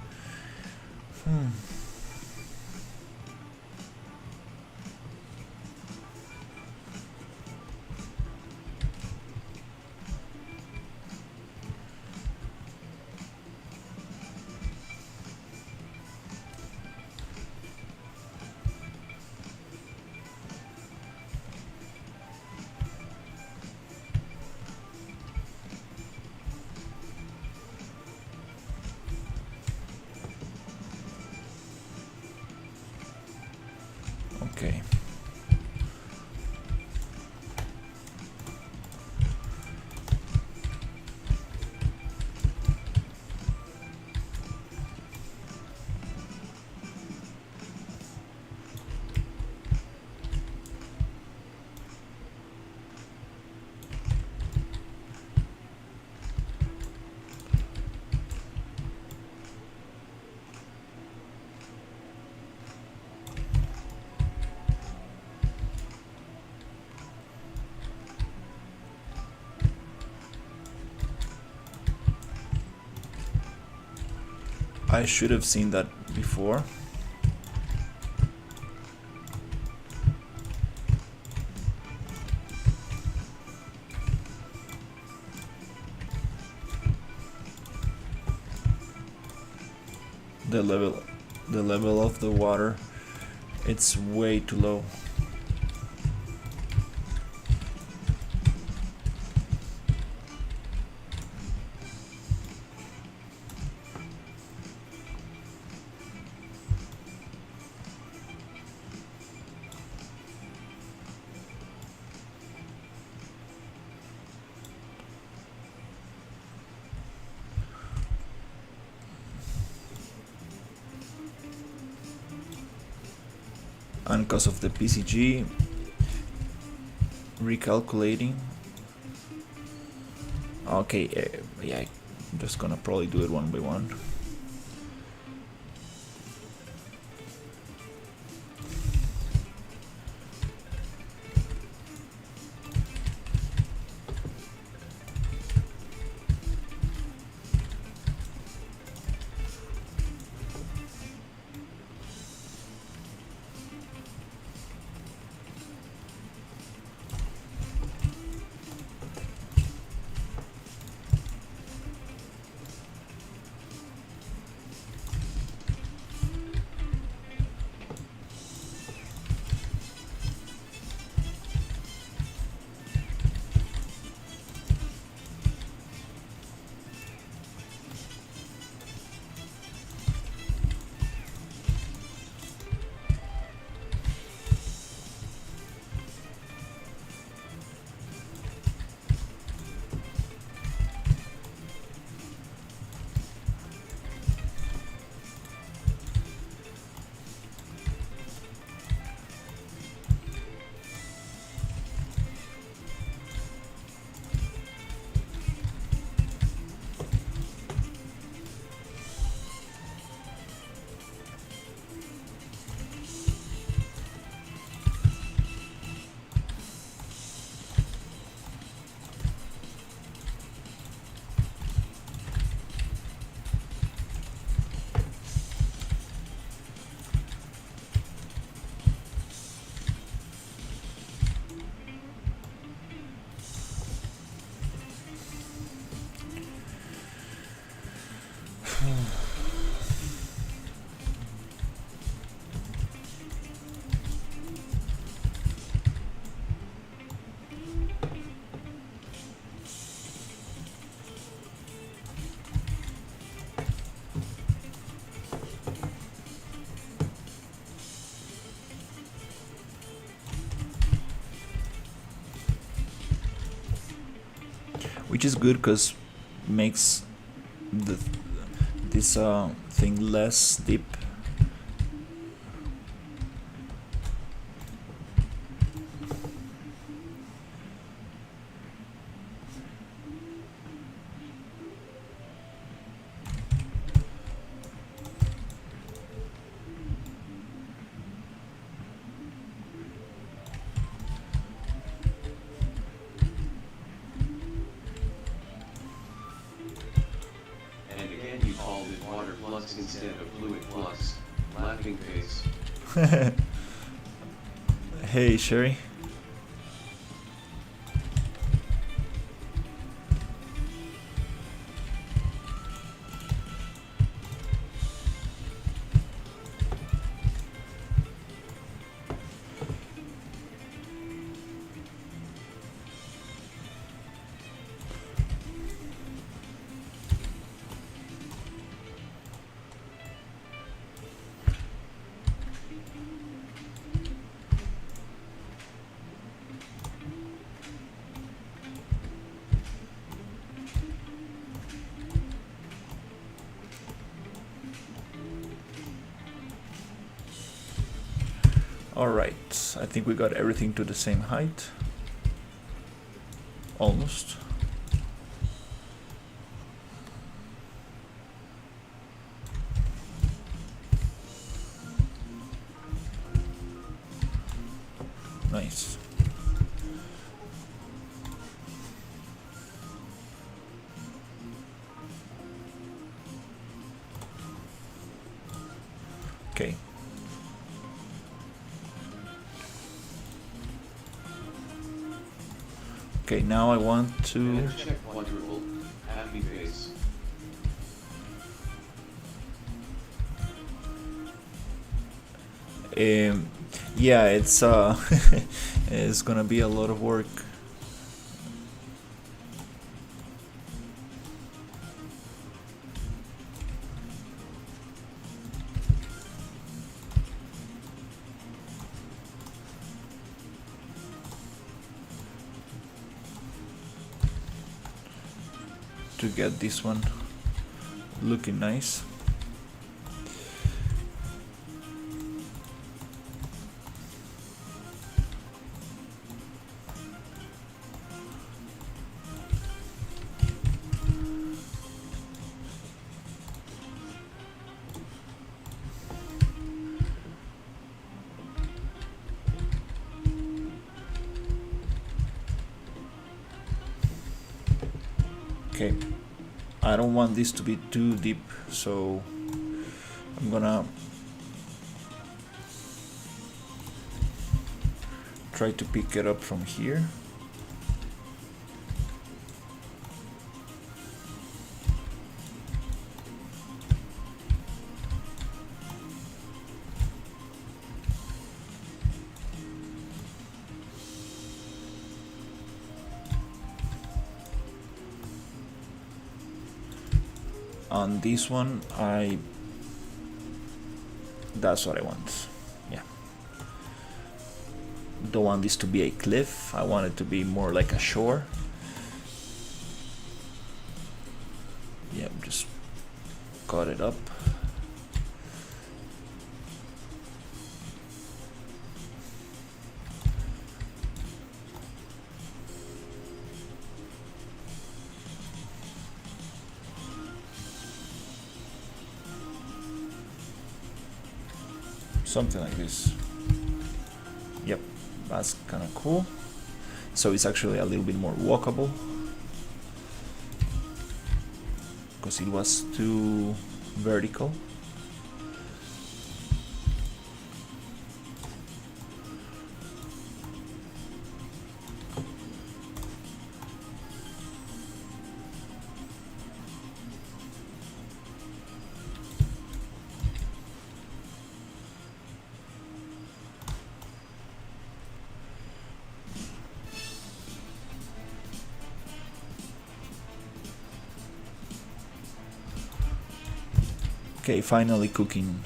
Okay. I should have seen that before. The level of the water, it's way too low. And because of the PCG recalculating. Okay, yeah, I'm just gonna probably do it one by one. which is good because makes this thing less deep. And again you called it water flux instead of fluid flux. Laughing face. Hey, Sherry. Alright, I think we got everything to the same height. Almost. Nice. Okay. Okay, now I want to... Let's check quadruple. Happy face. Yeah, it's it's gonna be a lot of work. To get this one looking nice. Okay, I don't want this to be too deep, so I'm gonna try to pick it up from here. On this one, that's what I want. Yeah. Don't want this to be a cliff. I want it to be more like a shore. Yeah, just cut it up. Something like this. Yep, that's kind of cool. So it's actually a little bit more walkable because it was too vertical. Okay, finally cooking.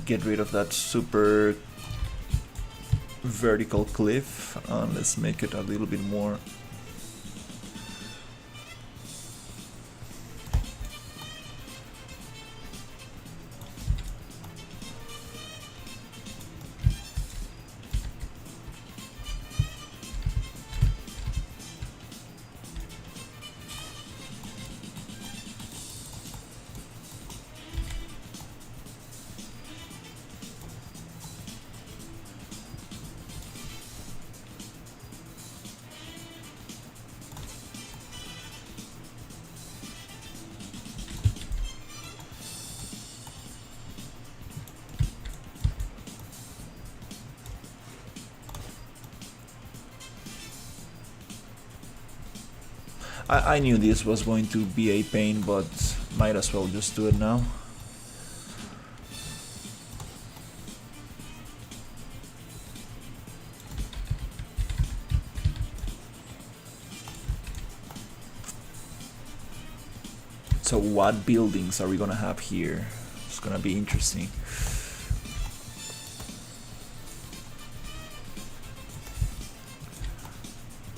get rid of that super vertical cliff, and let's make it a little bit more. I knew this was going to be a pain, but might as well just do it now. So what buildings are we gonna have here? It's gonna be interesting.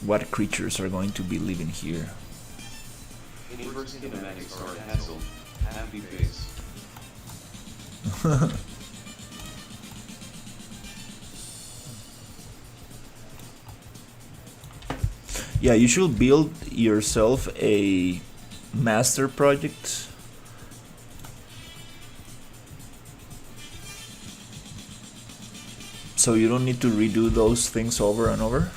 What creatures are going to be living here? Inverse kinematic star hassle. Happy face. Yeah, you should build yourself a master project. So you don't need to redo those things over and over.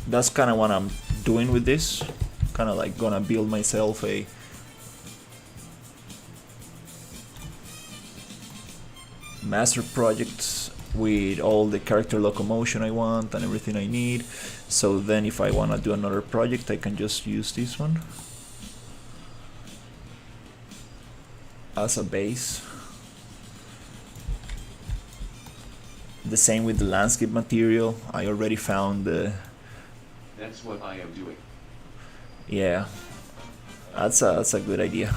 That's kind of what I'm doing with this. Kind of like gonna build myself a master project with all the character locomotion I want and everything I need. So then if I want to do another project, I can just use this one as a base. The same with the landscape material. I already found the... That's what I am doing. Yeah, that's a good idea.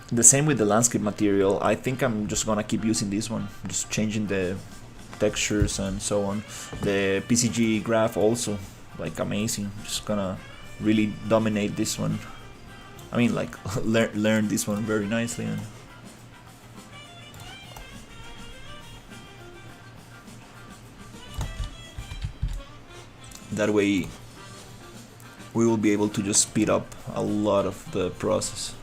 The same with the landscape material. I think I'm just gonna keep using this one, just changing the textures and so on. The PCG graph also, like, amazing. Just gonna really dominate this one. I mean, like, learn this one very nicely. And that way we will be able to just speed up a lot of the process.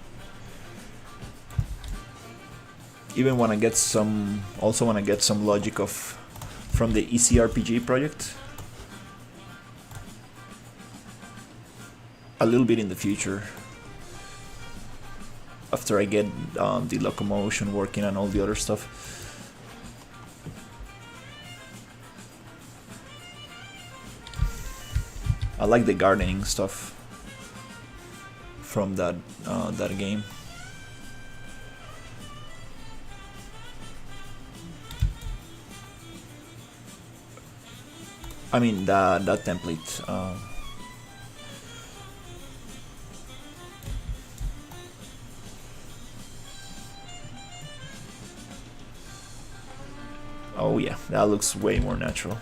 Even when I get some, also when I get some logic of from the ECRPG project, a little bit in the future, after I get the locomotion working and all the other stuff. I like the gardening stuff from that that game. I mean that template. Oh yeah, that looks way more natural.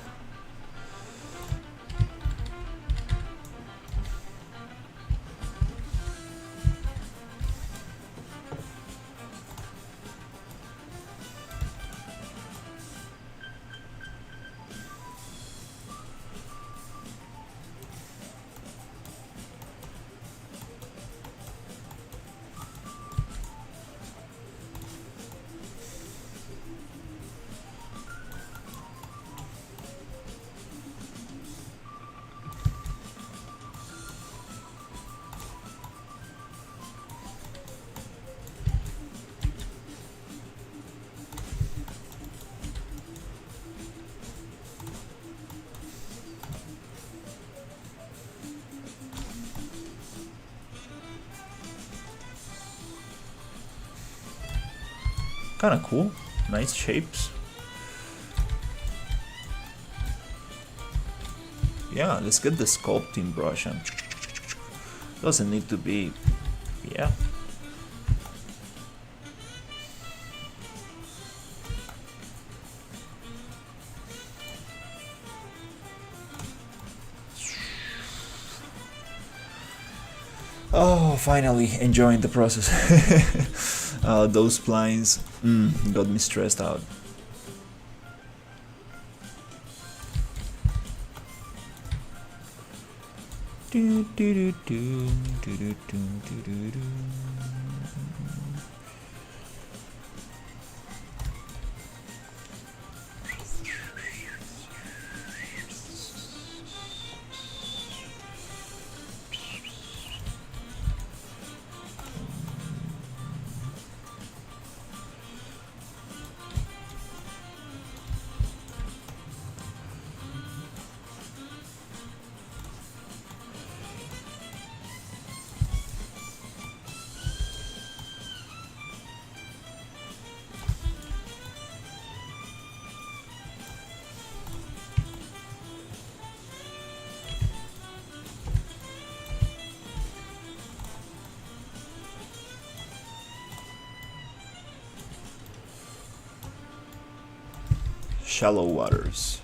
Kind of cool, nice shapes. Yeah, let's get the sculpting brush and doesn't need to be, yeah. Oh, finally enjoying the process. Those splines got me stressed out. Do, do, do, do, do, do, do, do, do. Shallow waters.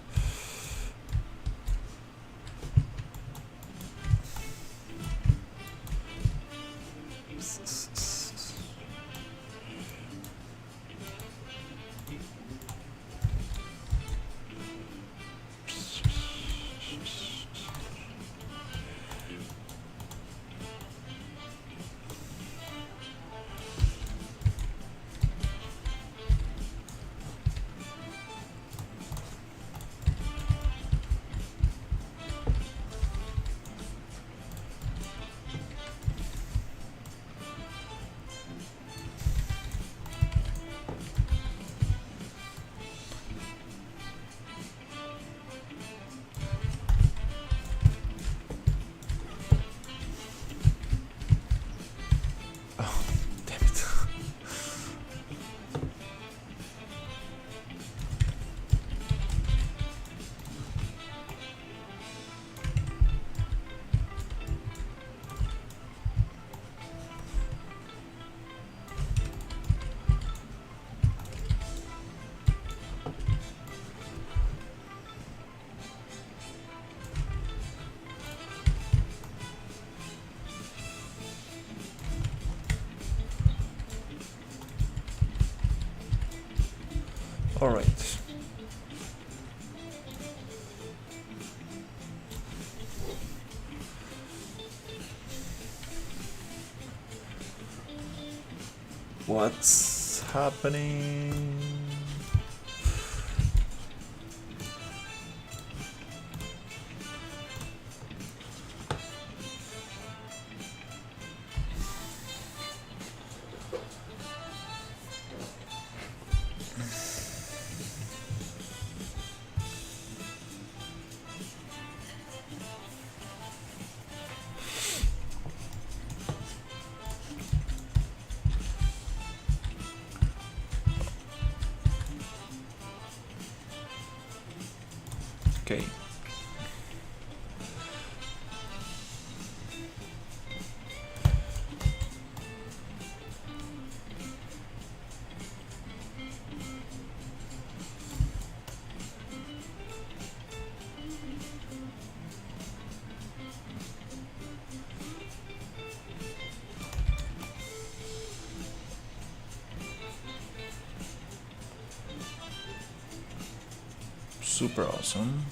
All right. What's happening? Okay. Super awesome.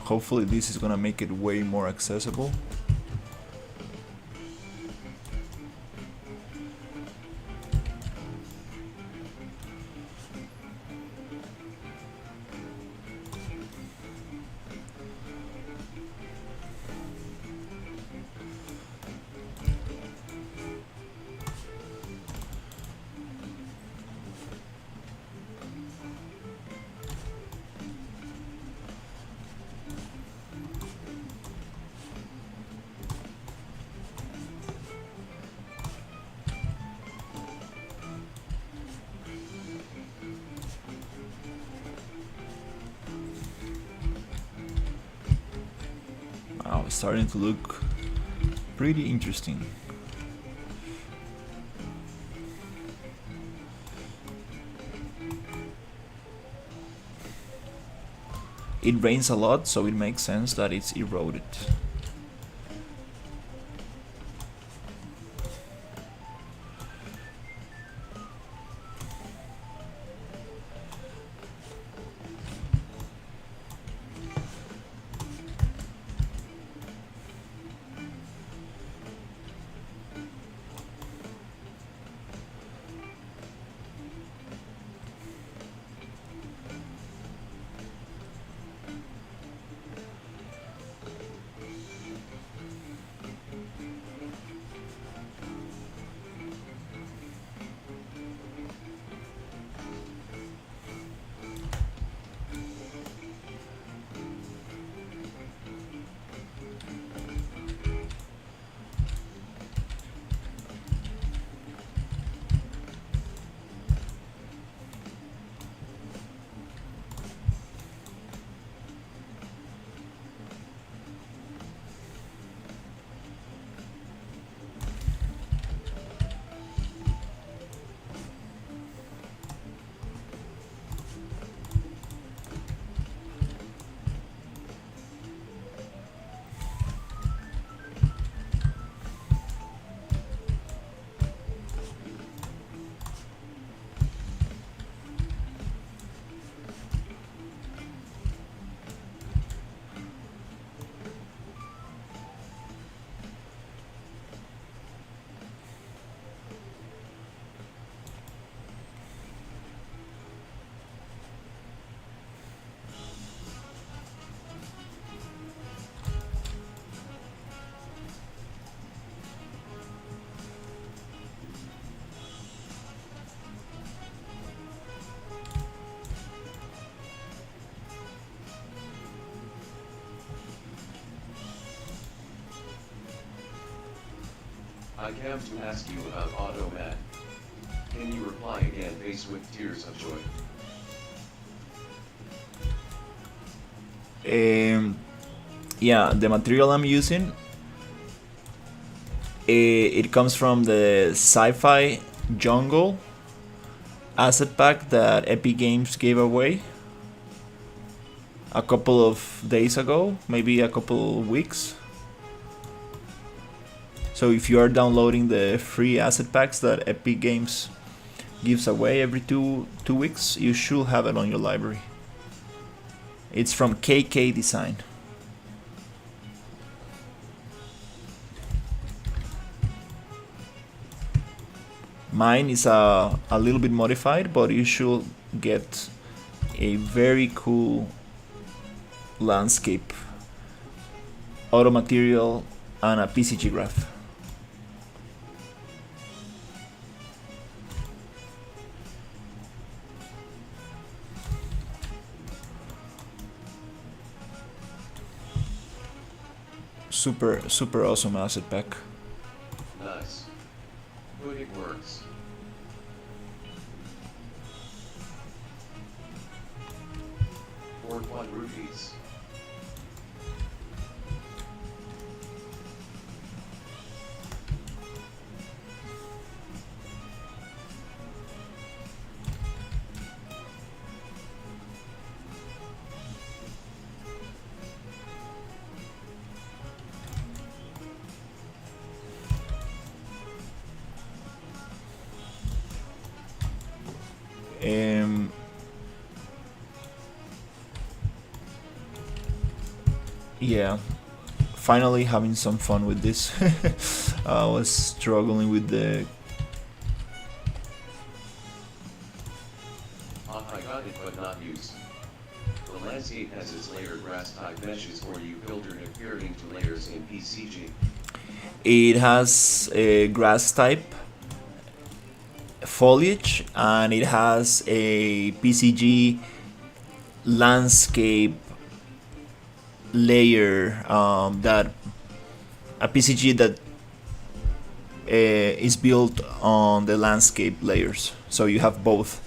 Hopefully this is gonna make it way more accessible. Wow, it's starting to look pretty interesting. It rains a lot, so it makes sense that it's eroded. I came to ask you about AutoMat. Can you reply again face with tears of joy? Yeah, the material I'm using, it comes from the Sci-Fi Jungle asset pack that Epic Games gave away a couple of days ago, maybe a couple of weeks. So if you are downloading the free asset packs that Epic Games gives away every two weeks, you should have it on your library. It's from KK Design. Mine is a little bit modified, but you should get a very cool landscape, auto material, and a PCG graph. Super awesome asset pack. Nice. Good, it works. For what rupees? Yeah, finally having some fun with this. I was struggling with the... I got it but not used. The landscape has its layered grass type meshes for you filtered according to layers in PCG. It has a grass type foliage, and it has a PCG landscape layer, that a PCG that is built on the landscape layers. So you have both.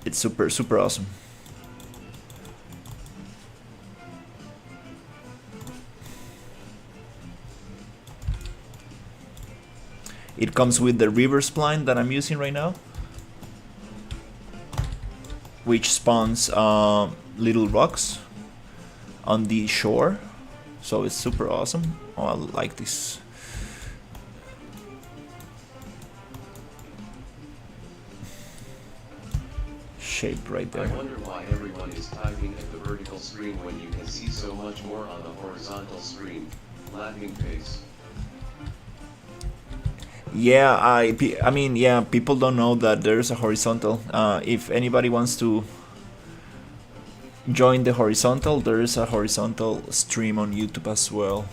It's super awesome. It comes with the river spline that I'm using right now, which spawns little rocks on the shore. So it's super awesome. Oh, I like this. Shape right I there. wonder why everyone is typing at the vertical screen when you can see so much more on the horizontal screen. Laughing face. Yeah, I mean, yeah, people don't know that there's a horizontal. If anybody wants to join the horizontal, there is a horizontal stream on YouTube as well.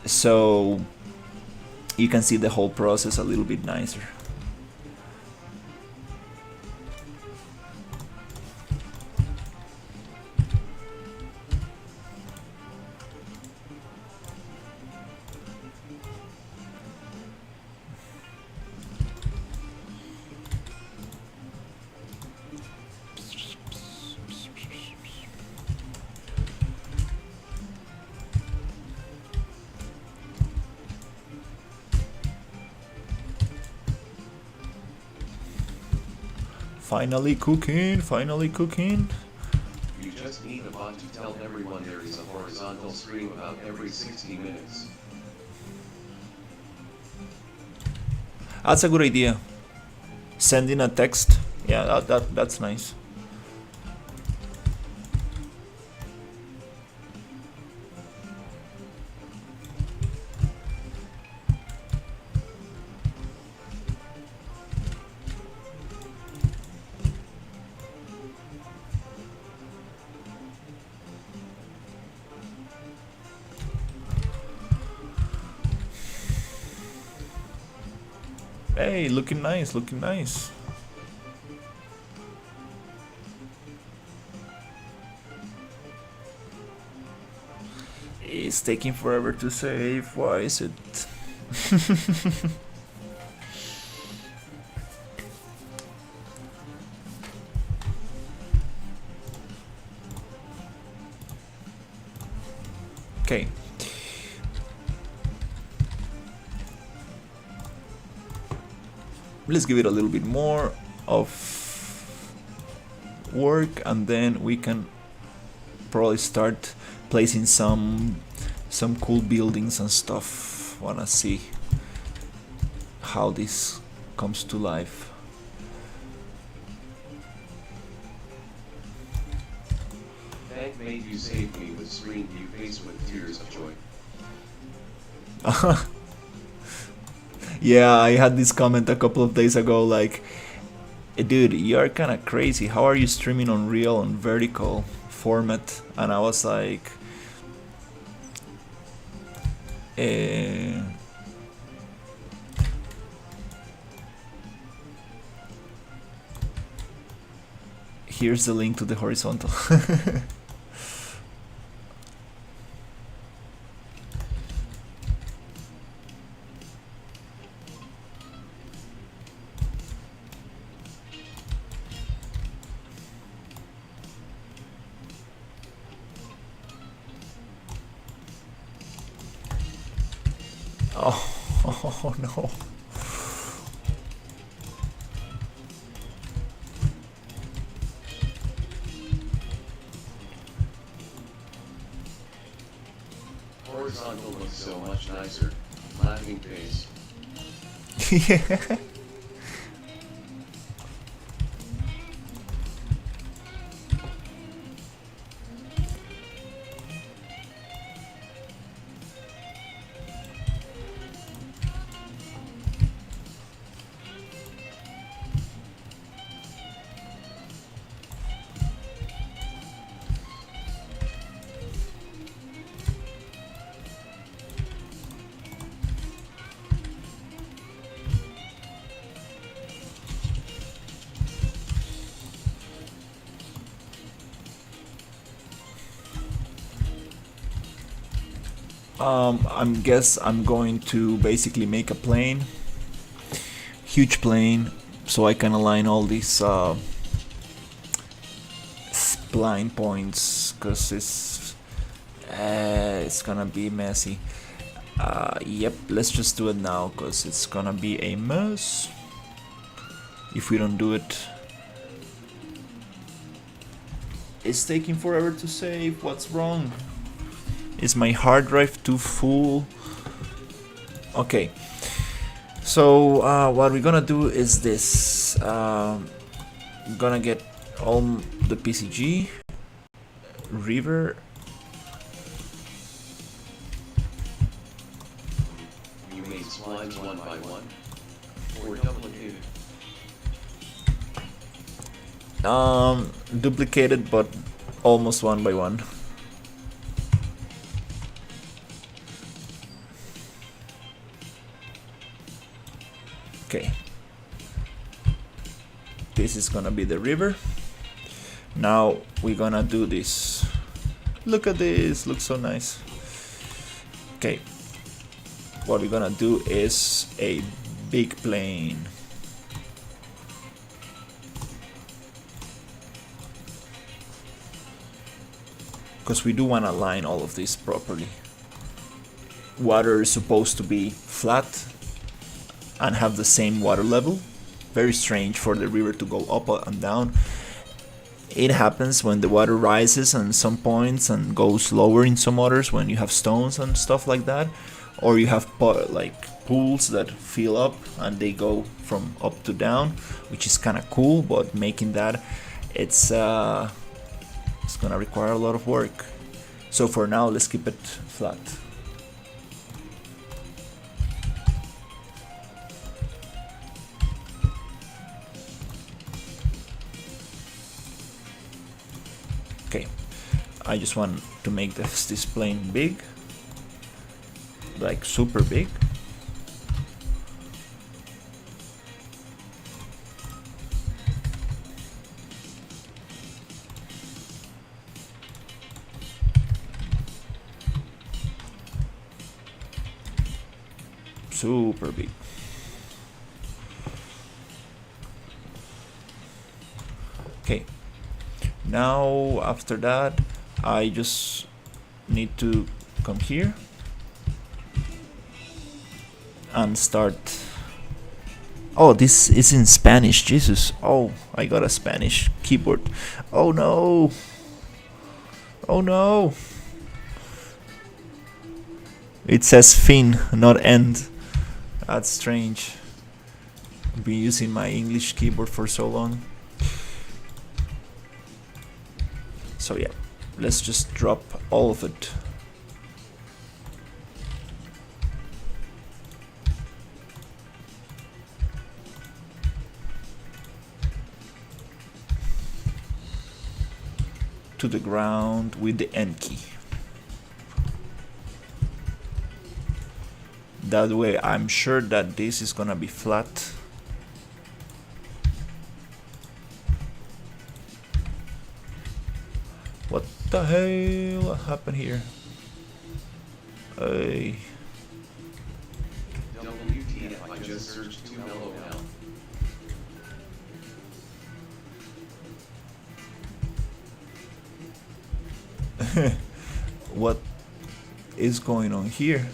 So you can see the whole process a little bit nicer. Finally cooking, finally cooking. You just need a bot to tell everyone there is a horizontal stream about every 60 minutes. That's a good idea. Sending a text. Yeah, that's nice. Hey, looking nice, looking nice. It's taking forever to save. Why is it? Okay. Let's give it a little bit more of work, and then we can probably start placing some cool buildings and stuff. Wanna see how this comes to life. Thank made you save me with screen view face with tears of joy. Yeah, I had this comment a couple of days ago, like, dude, you're kind of crazy. How are you streaming on real on vertical format? And I was like, here's the link to the horizontal. Oh no. Horizontal looks so much nicer. Laughing face. Yeah. I'm going to basically make a plane, huge plane, so I can align all these spline points, because it's gonna be messy. Yep, let's just do it now, because it's gonna be a mess if we don't do it. It's taking forever to save. What's wrong? Is my hard drive too full? Okay, so what we're gonna do is this. I'm gonna get all the PCG river. You made splines one by one, or duplicated. Duplicated, but almost one by one. Okay, this is gonna be the river. Now we're gonna do this. Look at this, looks so nice. Okay, what we're gonna do is a big plane. Because we do want to line all of this properly. Water is supposed to be flat and have the same water level. Very strange for the river to go up and down. It happens when the water rises on some points and goes lower in some others, when you have stones and stuff like that, or you have like pools that fill up and they go from up to down, which is kind of cool. But making that, it's gonna require a lot of work. So for now, let's keep it flat. Okay, I just want to make this plane big, like super big. Super big. Okay, now after that I just need to come here and start. Oh, this is in Spanish, Jesus. Oh, I got a Spanish keyboard. Oh no. Oh no. It says fin, not end. That's strange. I've been using my English keyboard for so long. So yeah, let's just drop all of it. To the ground with the N key. That way I'm sure that this is gonna be flat. What the hell happened here? WTF, I just searched 2 LOL. What is going on here?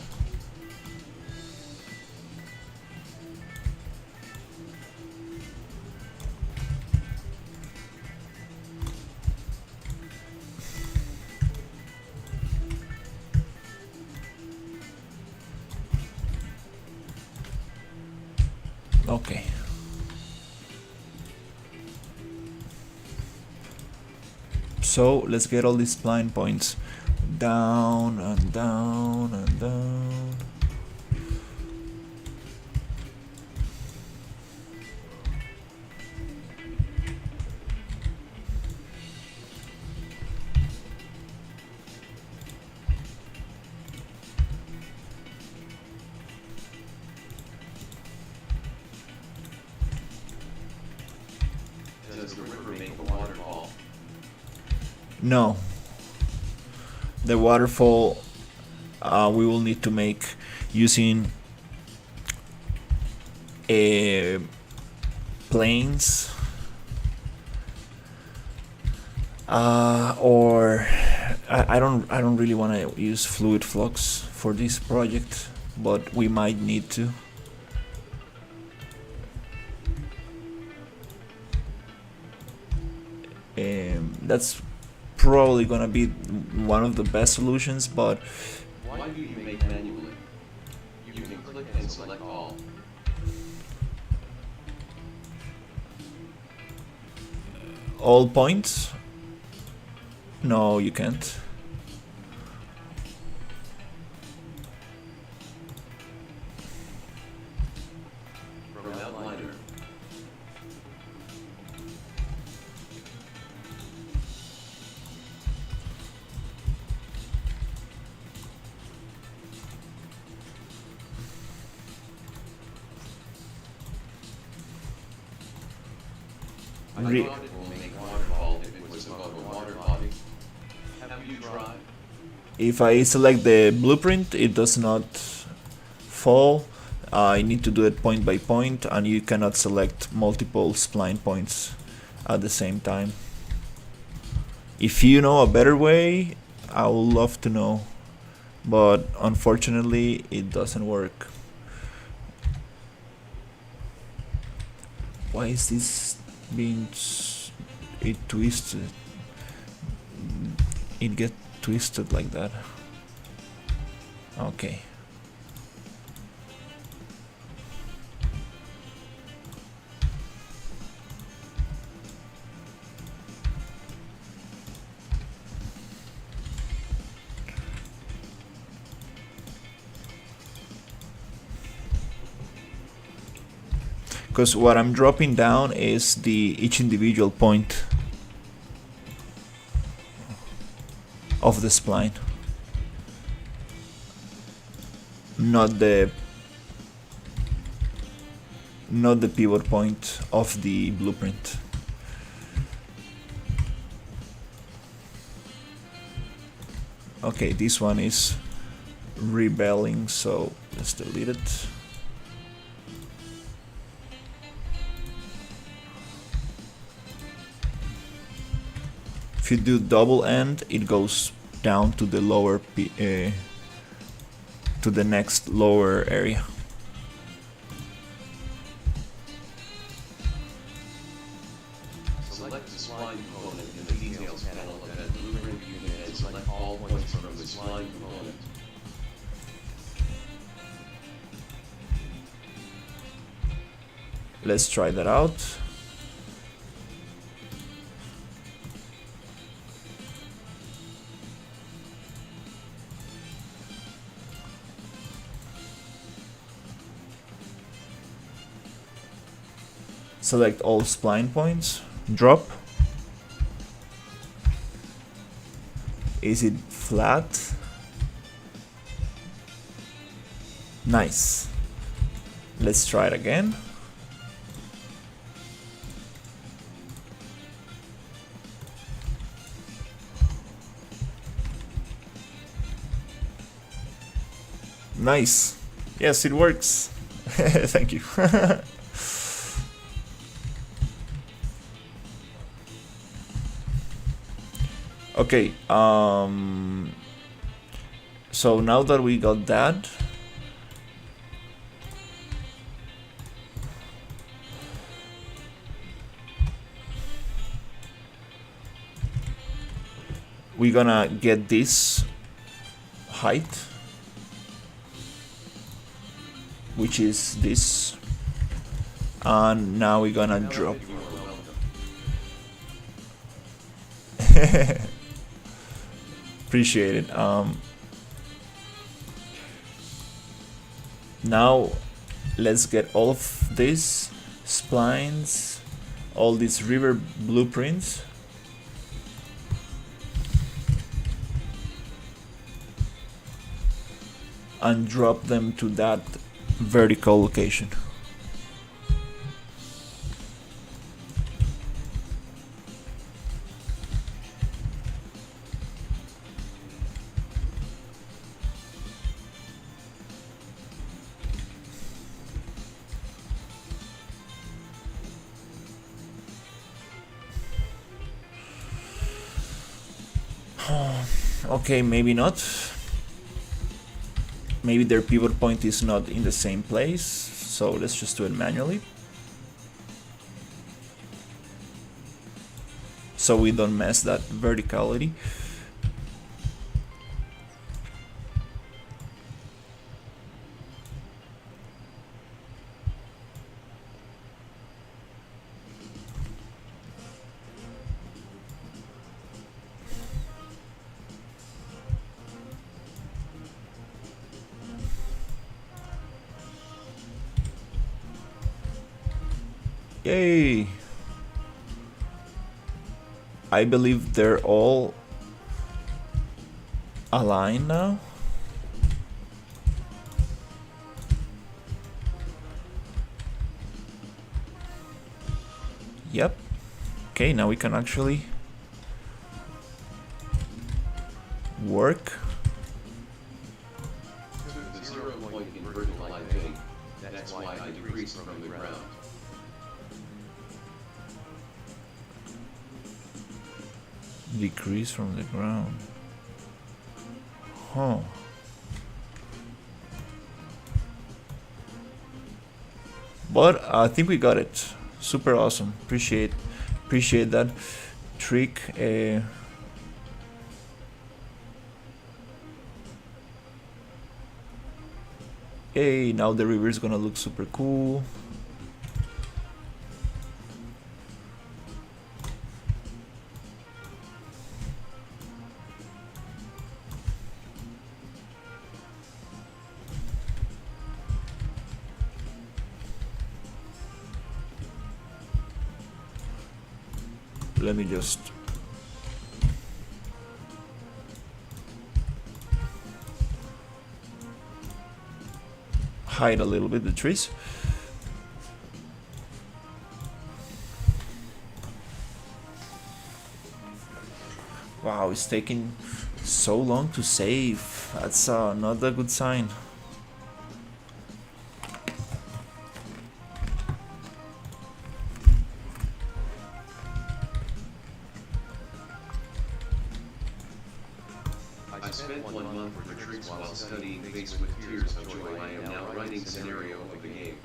Okay. So let's get all these spline points down and down and down. Does the river make a waterfall? No. The waterfall we will need to make using planes, or I don't really want to use fluid flux for this project, but we might need to. That's probably gonna be one of the best solutions, but Why do you make manually? You can click and select all. all points? No, you can't. From Outliner. I Re- thought it will make waterfall if it was above a water body. Have you tried? If I select the blueprint, it does not fall. I need to do it point by point, and you cannot select multiple spline points at the same time. If you know a better way, I would love to know, but unfortunately it doesn't work. Why is this being it twisted? It get twisted like that. Okay. Because what I'm dropping down is each individual point of the spline, not the pivot point of the blueprint. Okay, this one is rebelling, so let's delete it. If you do double end, it goes down to the lower to the next lower area. Select the spline component in the details panel of that blueprint unit and select all points from the spline component. Let's try that out. Select all spline points, drop. Is it flat? Nice. Let's try it again. Nice. Yes, it works. Thank you. Okay, so now that we got that, we're gonna get this height, which is this, and now we're gonna drop. You are welcome. Appreciate it. Now let's get all of these splines, all these river blueprints, and drop them to that vertical location. Okay, maybe not. Maybe their pivot point is not in the same place, so let's just do it manually. So we don't mess that verticality. Yay! I believe they're all aligned now. Yep. Okay, now we can actually work. The 0 point in vertical line fitting, that's why I decreased from the ground. Decrease from the ground. Huh. But I think we got it. Super awesome. Appreciate that trick. Hey, now the river is gonna look super cool. Let me just hide a little bit the trees. Wow, it's taking so long to save. That's not a good sign. I spent 1 month retreats while studying Face with Tears of Joy. I am now writing scenario of the game.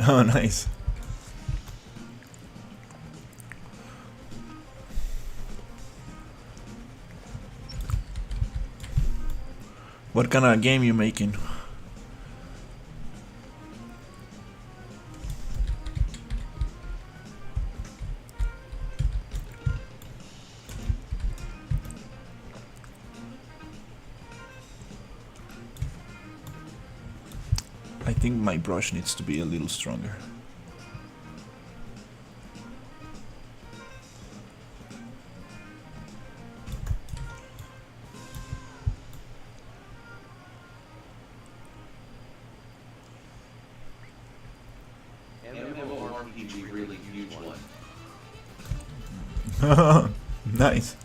Oh, nice. What kind of game you making? I think my brush needs to be a little stronger. MMORPG really huge one. Nice.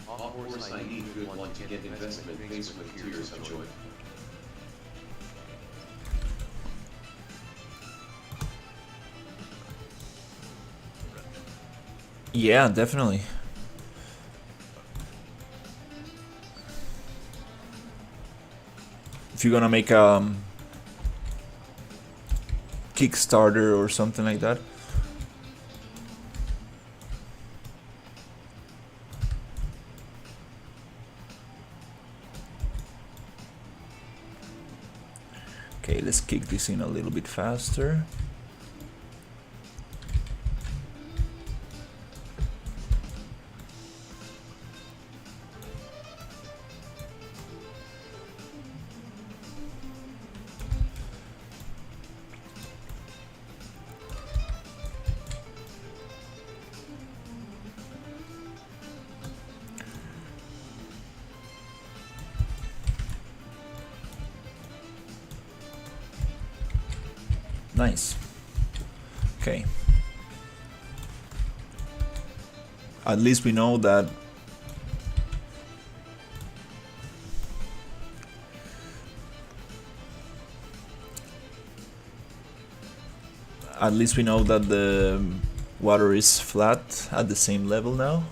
Of course I need a good one to get investment Face with Tears of Joy. Yeah, definitely. If you're gonna make a Kickstarter or something like that. Okay, let's kick this in a little bit faster. Nice. Okay. At least we know that the water is flat at the same level now.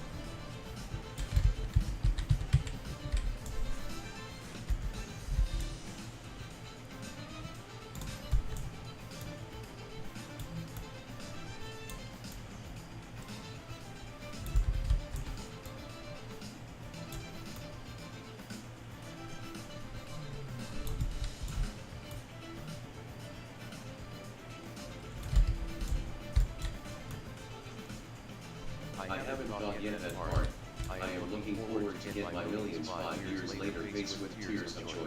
I haven't got yet that part. I am looking forward to get my millions 5 years later faced with tears of joy.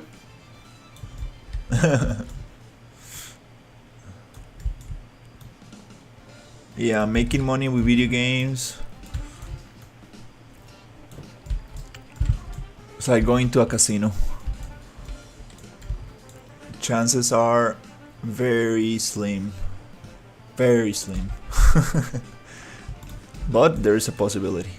Yeah, making money with video games. It's like going to a casino. Chances are very slim. Very slim. But there is a possibility.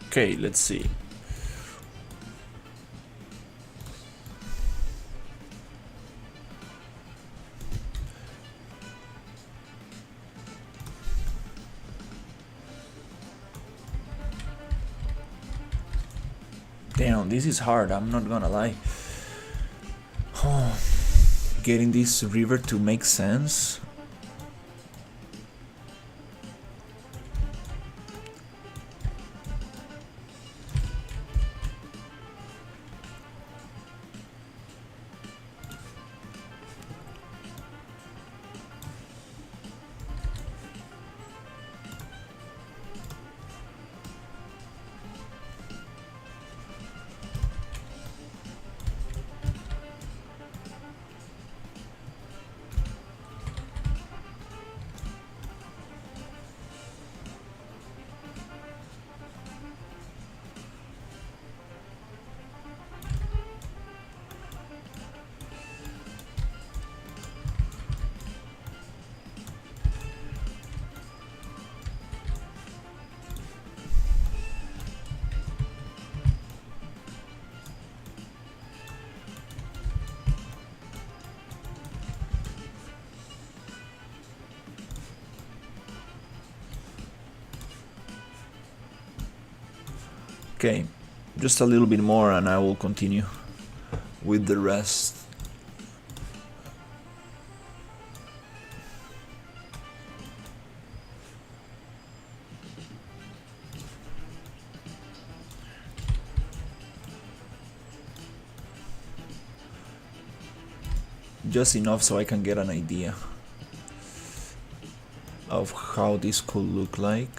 Okay, let's see. Damn, this is hard, I'm not gonna lie. Getting this river to make sense. Okay, just a little bit more and I will continue with the rest. Just enough so I can get an idea of how this could look like.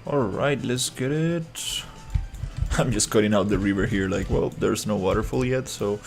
Alright, let's get it. I'm just cutting out the river here, like, well, there's no waterfall yet, so...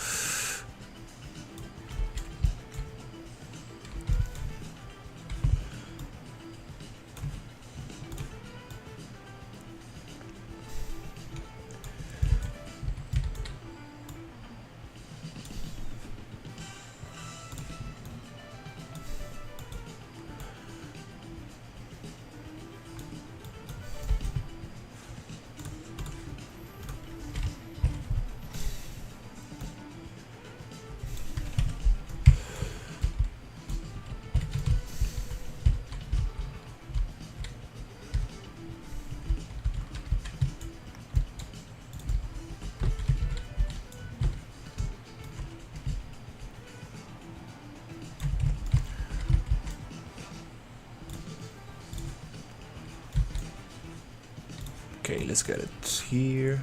Okay, let's get it here.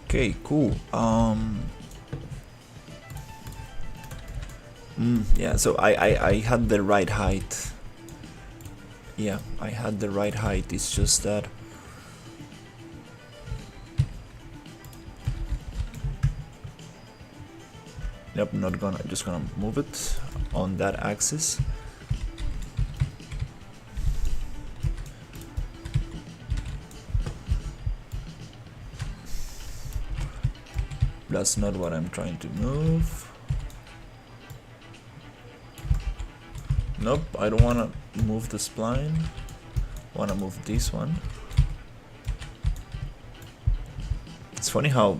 Okay, cool. Yeah, so I had the right height. Yeah, I had the right height. It's just that yep, not gonna, just gonna move it on that axis. That's not what I'm trying to move. Nope, I don't wanna move the spline. I wanna move this one. It's funny how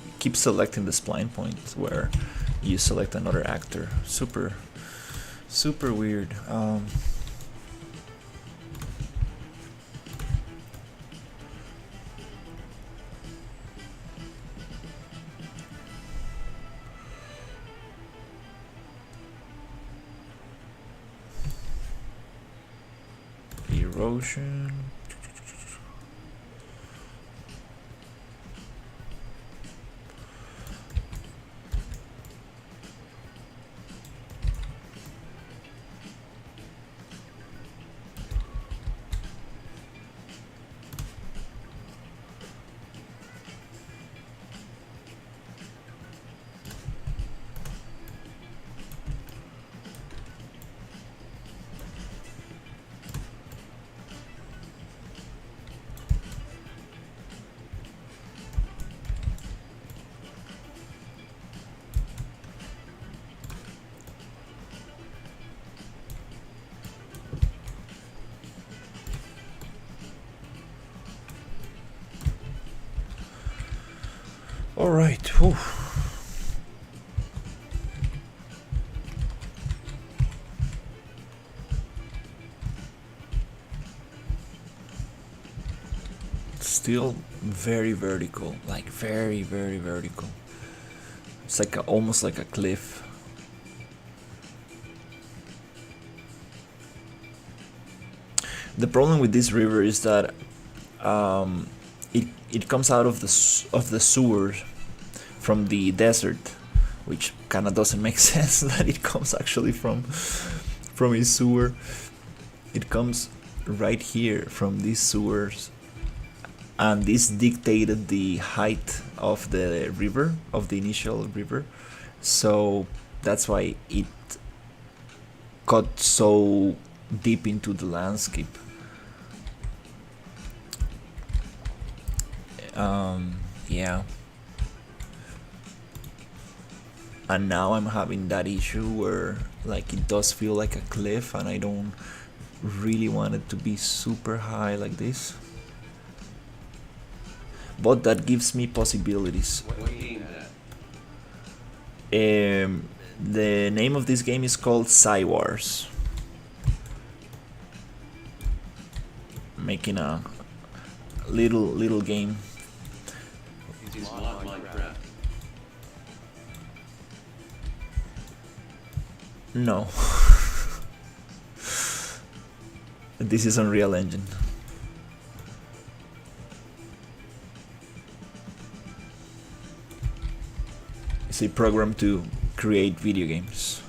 you keep selecting the spline point where you select another actor. Super weird. Erosion. All right. Whew. Still very vertical, like very vertical. It's like almost like a cliff. The problem with this river is that it comes out of the sewer from the desert, which kind of doesn't make sense that it comes actually from a sewer. It comes right here from these sewers, and this dictated the height of the river, of the initial river. So that's why it got so deep into the landscape. Yeah, and now I'm having that issue where like it does feel like a cliff, and I don't really want it to be super high like this, but that gives me possibilities. What game that? The name of this game is called Cywars. Making a little game. It is not Minecraft. No. This is Unreal Engine. It's a program to create video games.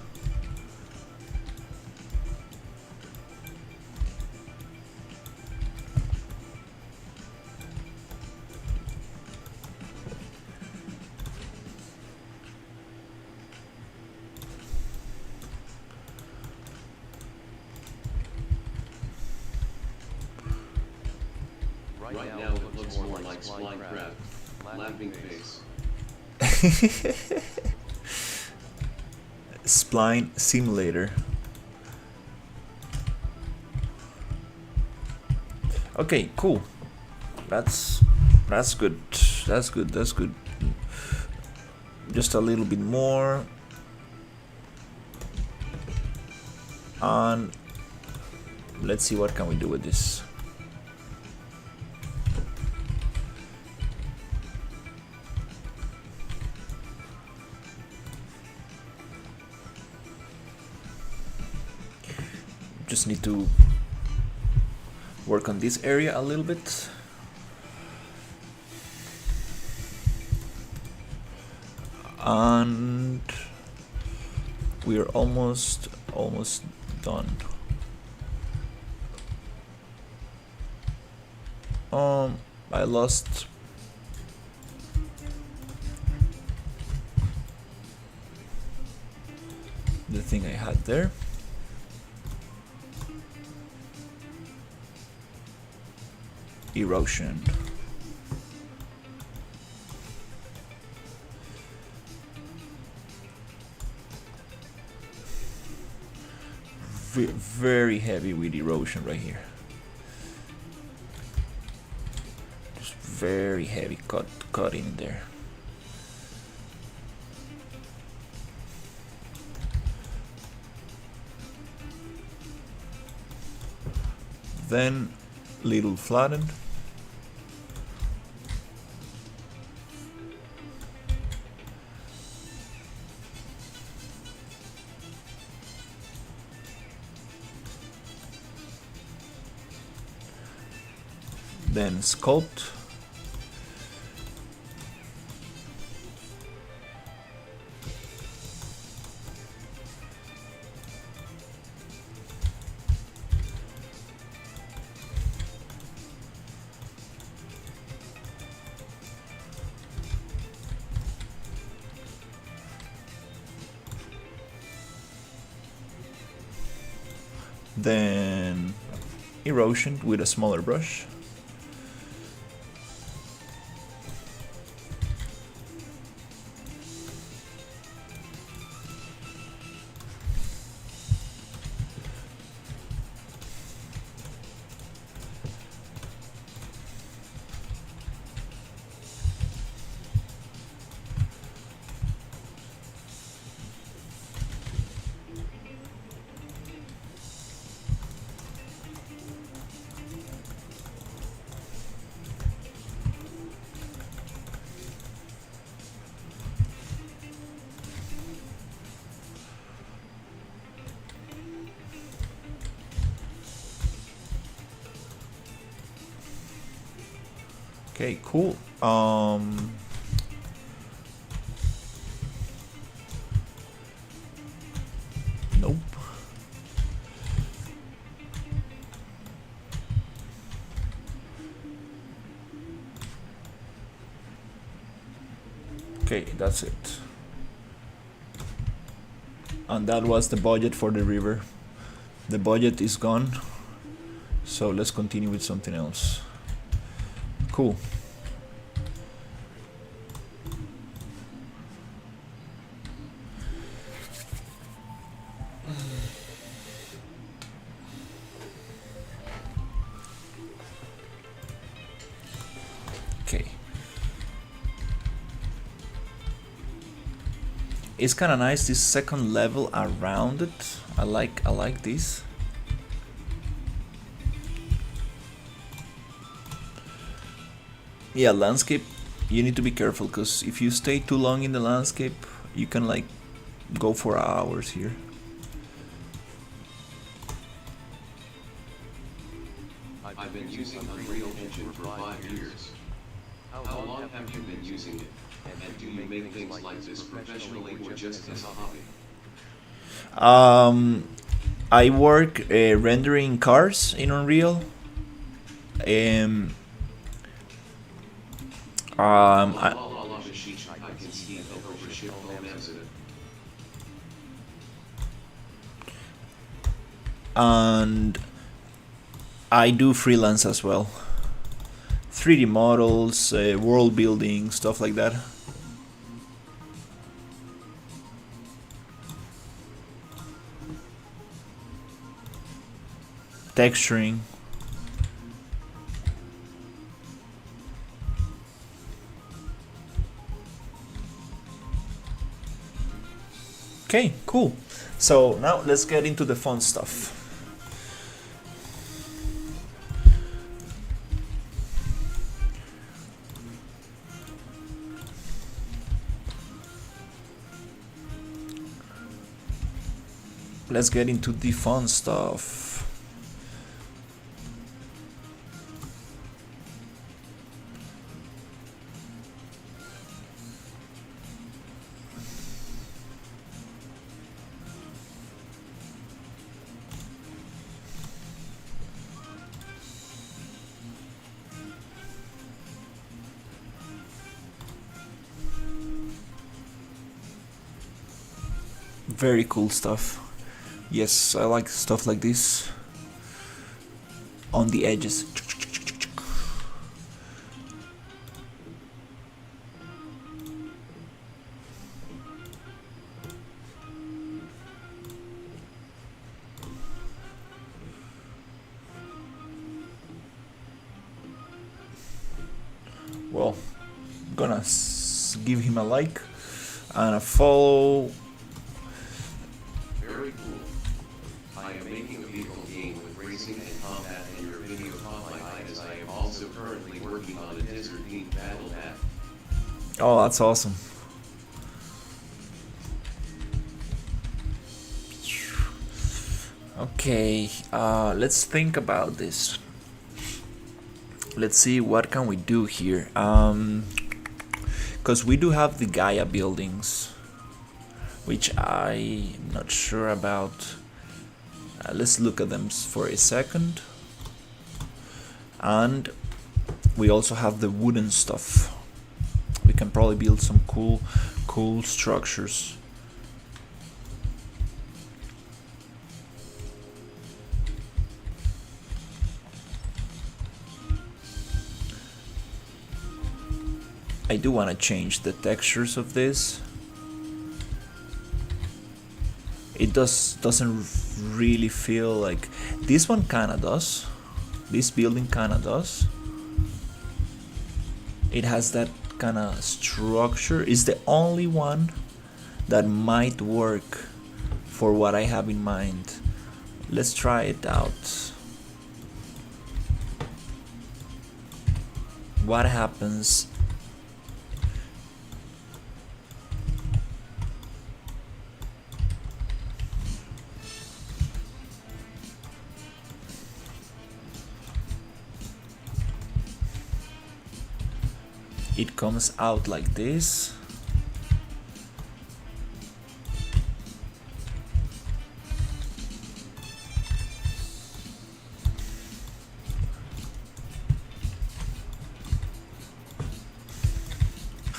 Right now it looks more like Minecraft. Laughing face. Spline Simulator. Okay, cool. That's good. That's good. Just a little bit more. And let's see what can we do with this. just need to work on this area a little bit. And we are almost done. I lost the thing I had there. Erosion. Very heavy with erosion right here. Just very heavy cut in there. Then little flatten. Then sculpt. Then erosion with a smaller brush. Okay, cool. Nope. Okay, that's it. And that was the budget for the river. The budget is gone. So let's continue with something else. Cool. Okay. It's kind of nice, this second level around it. I like this. Yeah, landscape, you need to be careful, because if you stay too long in the landscape, you can like go for hours here. I've been using Unreal Engine for 5 years. How long have you been using it? And do you make things like this professionally or just as a hobby? I work rendering cars in Unreal. And I do freelance as well. 3D models, world building, stuff like that. Texturing. Okay, cool. So now let's get into the fun stuff. Let's get into the fun stuff. Very cool stuff. Yes, I like stuff like this. On the edges. Well, gonna give him a like and a follow. Very cool. I am making a vehicle game with racing and combat, and your video caught my eye as I am also currently working on a desert-themed battle map. Oh, that's awesome. Okay, let's think about this. Let's see what can we do here. Because we do have the Gaia buildings, which I'm not sure about. Let's look at them for a second. And we also have the wooden stuff. We can probably build some cool structures. I do want to change the textures of this. It doesn't really feel like this one kinda does. This building kinda does. It has that kinda structure. It's the only one that might work for what I have in mind. Let's try it out. What happens it comes out like this.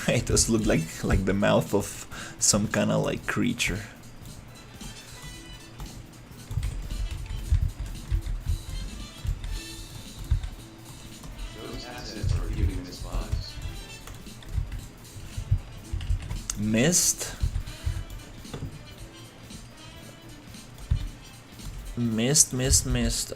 It does look like the mouth of some kind of like creature. Those assets are giving us vibes. Mist. Mist. Mist.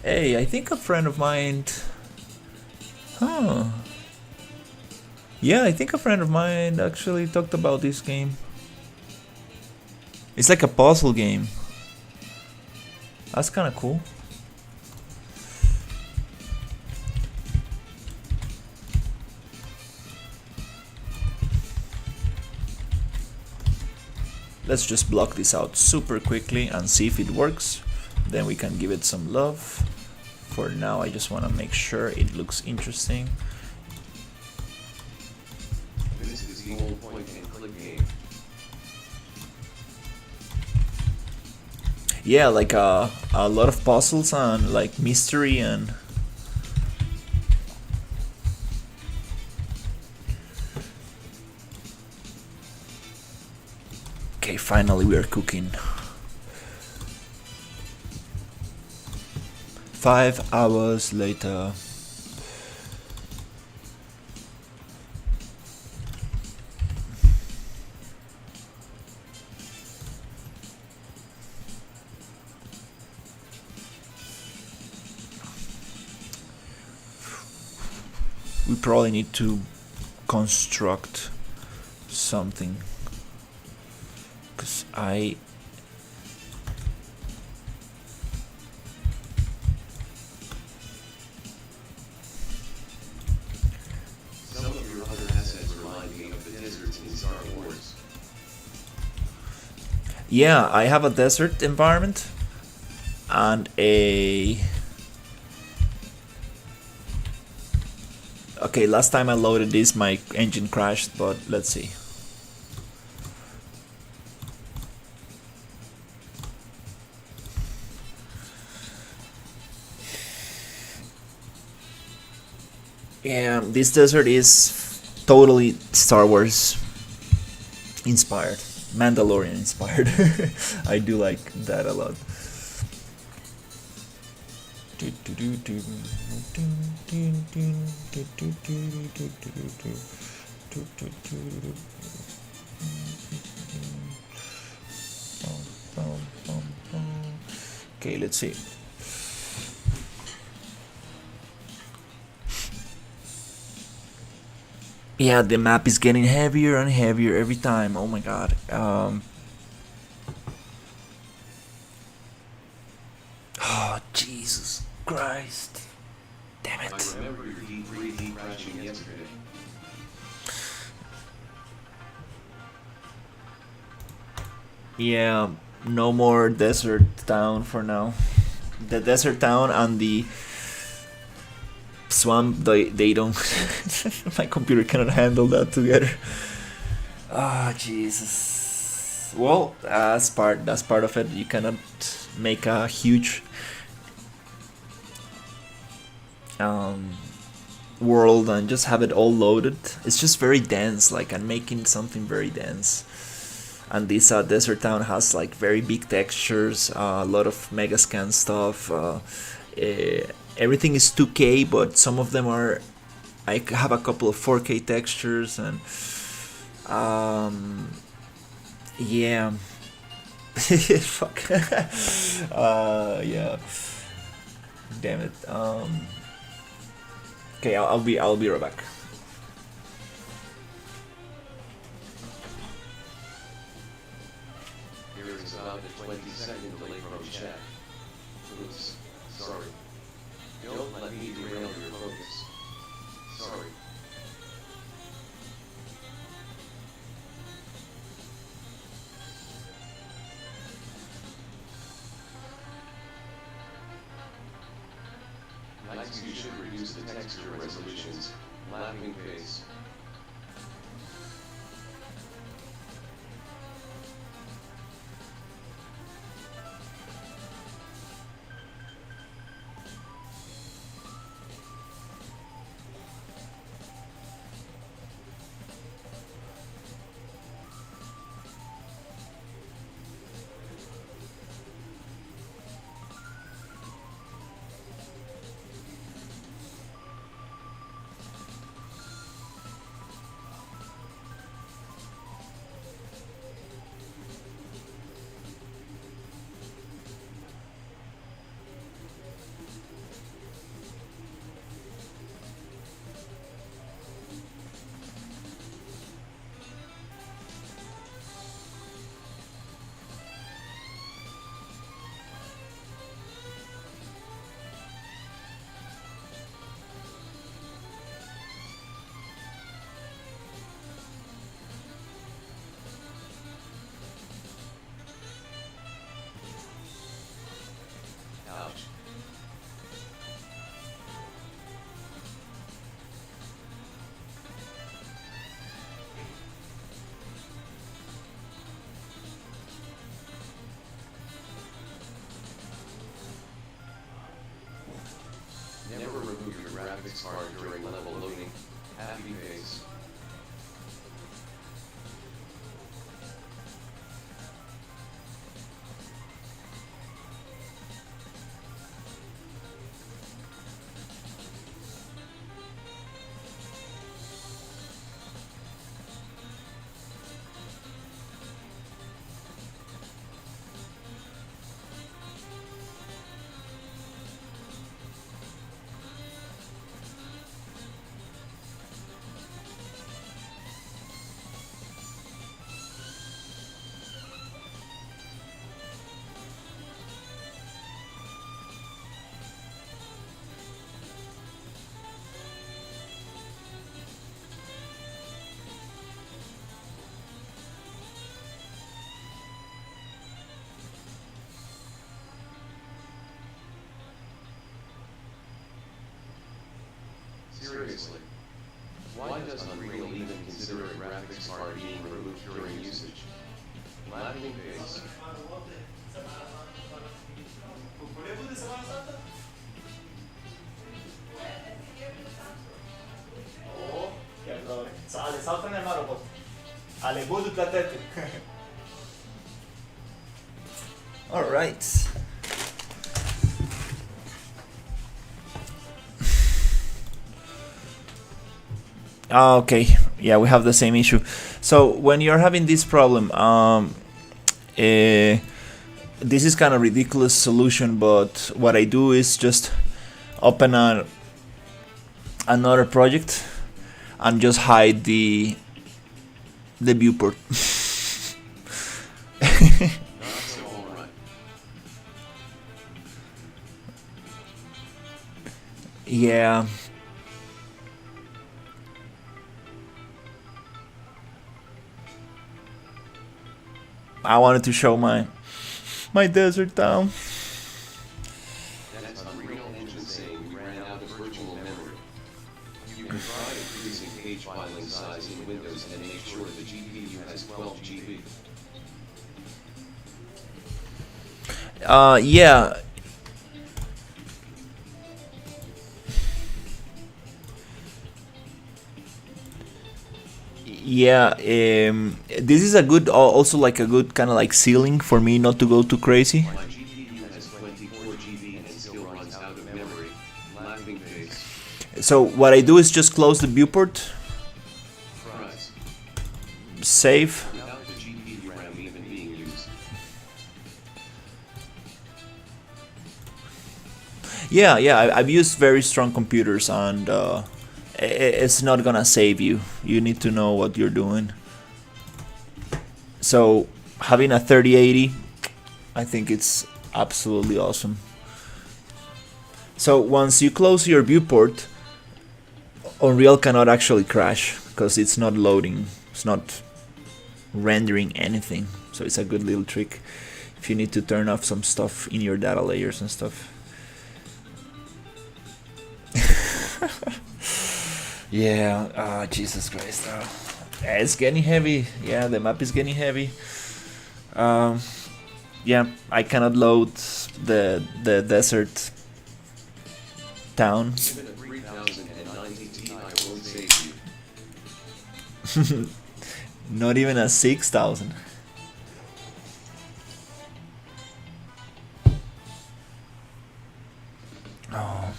Hey, I think a friend of mine. Huh. Yeah, I think a friend of mine actually talked about this game. It's like a puzzle game. That's kind of cool. Let's just block this out super quickly and see if it works. Then we can give it some love. For now, I just want to make sure it looks interesting. This is the old point and click game. Yeah, like a lot of puzzles and like mystery and... Okay, finally we are cooking. 5 hours later. We probably need to construct something. Because Some of your other assets remind me of the deserts in Star Wars. yeah, I have a desert environment and a Okay, last time I loaded this, my engine crashed, but let's see. Yeah, this desert is totally Star Wars inspired, Mandalorian inspired. I do like that a lot. Okay, let's see. Yeah, the map is getting heavier and heavier every time. Oh my god. Oh, Jesus Christ. Damn I it. remember your D3D crashing yesterday. Yeah, no more desert town for now. The desert town and the swamp, they don't. My computer cannot handle that together. Ah, Jesus. Well, that's part of it. You cannot make a huge world and just have it all loaded. It's just very dense. Like, I'm making something very dense. And this desert town has like very big textures, a lot of Megascan stuff. Everything is 2K, but some of them are. I have a couple of 4K textures, and yeah, fuck, yeah, damn it. Okay, I'll be right back. Here is about a 20-second delay from chat. Oops, sorry. Don't let me derail your focus. Sorry. Likes you should reduce the texture resolutions. Laughing face. Ouch. Never remove your graphics card during level loading. Happy face. Seriously, Why does Unreal even consider a graphics card being removed during usage? Laughing face. All right. Okay, yeah, we have the same issue. So when you're having this problem, this is kind of ridiculous solution, but what I do is just open another project and just hide the viewport. Not so alright. Yeah. I wanted to show my desert town. That's Unreal Engine saying we ran out of virtual memory. You can try increasing page filing size in Windows and make sure the GPU has 12 GB. Yeah. Yeah, this is a good, also like a good kind of like ceiling for me not to go too crazy. My GPU has 24 GB and it still runs out of memory. Laughing face. So what I do is just close the viewport, Fries. save. Without the GPU RAM even being used. Yeah, I've used very strong computers and it's not gonna save you. You need to know what you're doing. So having a 3080, I think it's absolutely awesome. So once you close your viewport, Unreal cannot actually crash because it's not loading, it's not rendering anything. So it's a good little trick if you need to turn off some stuff in your data layers and stuff. Yeah, Jesus Christ. It's getting heavy. Yeah, the map is getting heavy. Yeah, I cannot load the desert town. Even a 3090 Ti won't save you. Not even a 6000. Oh.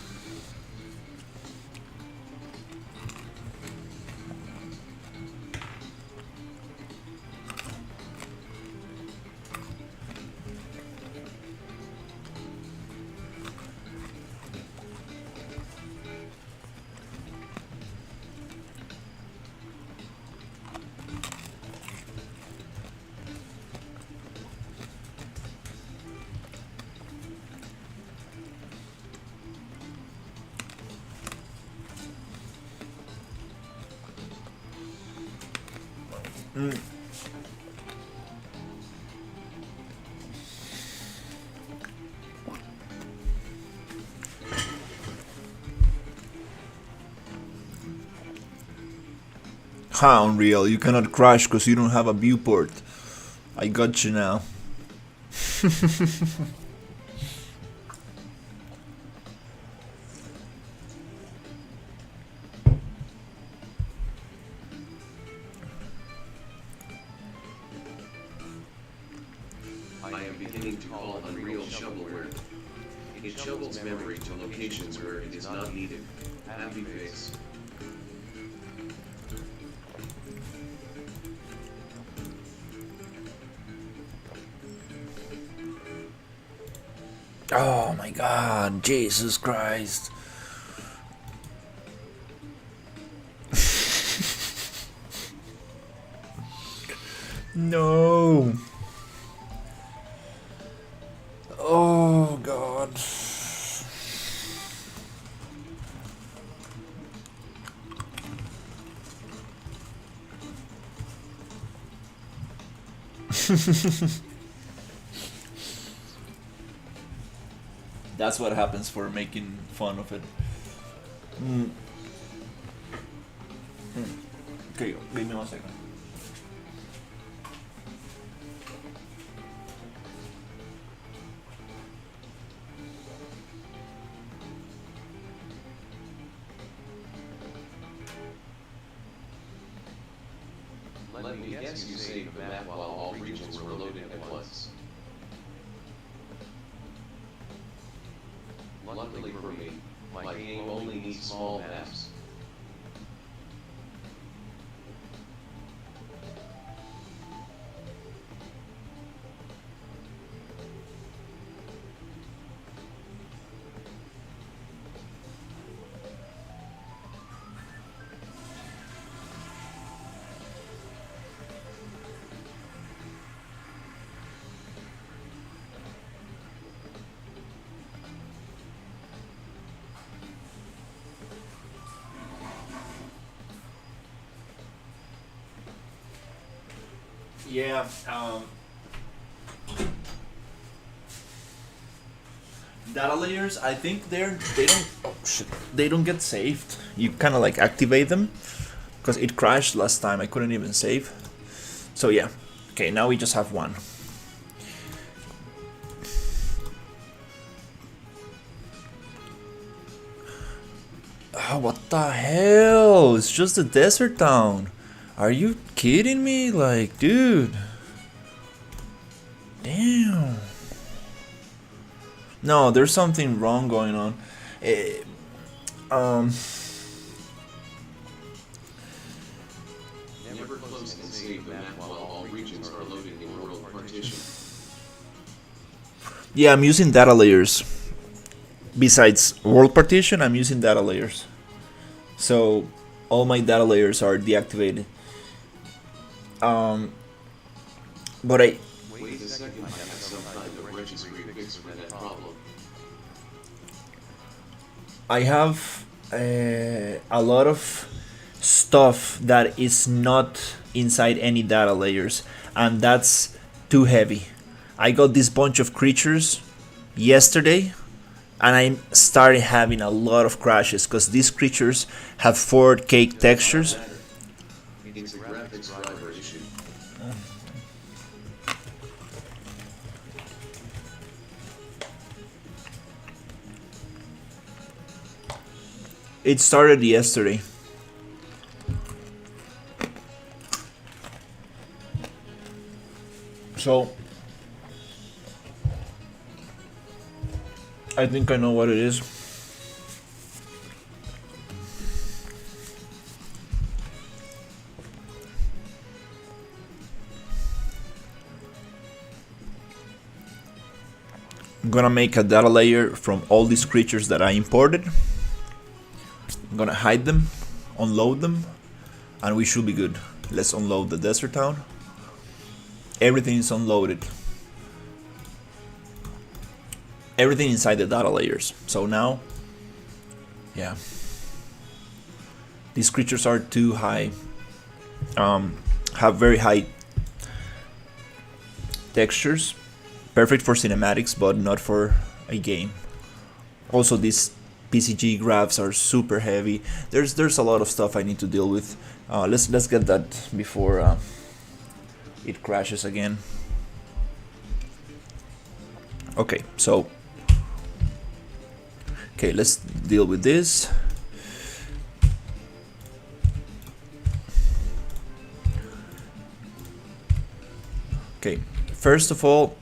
Ha, Unreal, you cannot crash because you don't have a viewport. I got you now. I am beginning to call Unreal shovelware. It shovels memory to locations where it is not needed. Happy face. Oh my god, Jesus Christ. No. Oh god. That's what happens for making fun of it. Okay, give me 1 second. Let me guess, you saved the map while all regions were loaded at once. Luckily for me, my game only needs small maps. Yeah, data layers, I think they don't get saved. You kind of like activate them because it crashed last time. I couldn't even save. So yeah, okay, now we just have one. Oh, what the hell? It's just a desert town. Are you kidding me? Like, dude. Damn. No, there's something wrong going on. Never close and save the map while all regions are loaded in world partition. Yeah, I'm using data layers. Besides world partition, I'm using data layers. So all my data layers are deactivated. But Wait a second, I have some kind of registry fix for that problem. I have a lot of stuff that is not inside any data layers, and that's too heavy. I got this bunch of creatures yesterday, and I started having a lot of crashes because these creatures have 4K textures. It's a graphics driver issue. It started yesterday. So I think I know what it is. I'm gonna make a data layer from all these creatures that I imported. I'm gonna hide them, unload them, and we should be good. Let's unload the desert town. Everything is unloaded. Everything inside the data layers. So now, yeah, these creatures are too high. Have very high textures. Perfect for cinematics, but not for a game. Also, these PCG graphs are super heavy. There's a lot of stuff I need to deal with. Let's get that before it crashes again. Okay, so let's deal with this. Okay, first of all,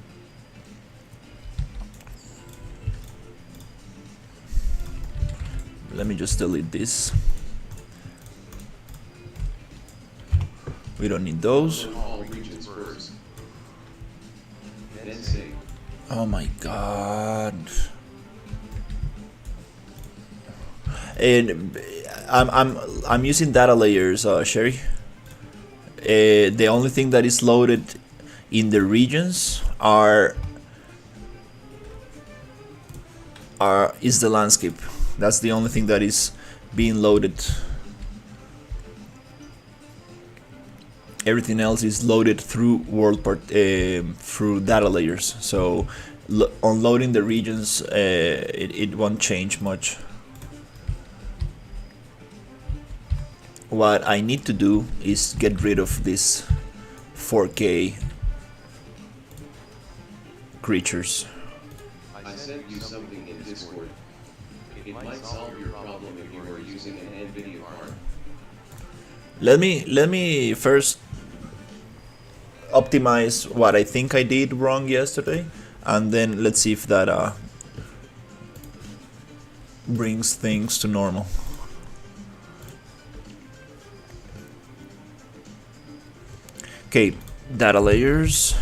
let me just delete this. We don't need those. All regions first. Then save. Oh my god. And I'm using data layers, Sherry. The only thing that is loaded in the regions is the landscape. That's the only thing that is being loaded. Everything else is loaded through through data layers. So unloading the regions, it won't change much. what I need to do is get rid of this 4K creatures. I sent you something in Discord. It might solve your problem if you are using an NVIDIA card. Let me first optimize what I think I did wrong yesterday, and then let's see if that brings things to normal. Okay, data layers.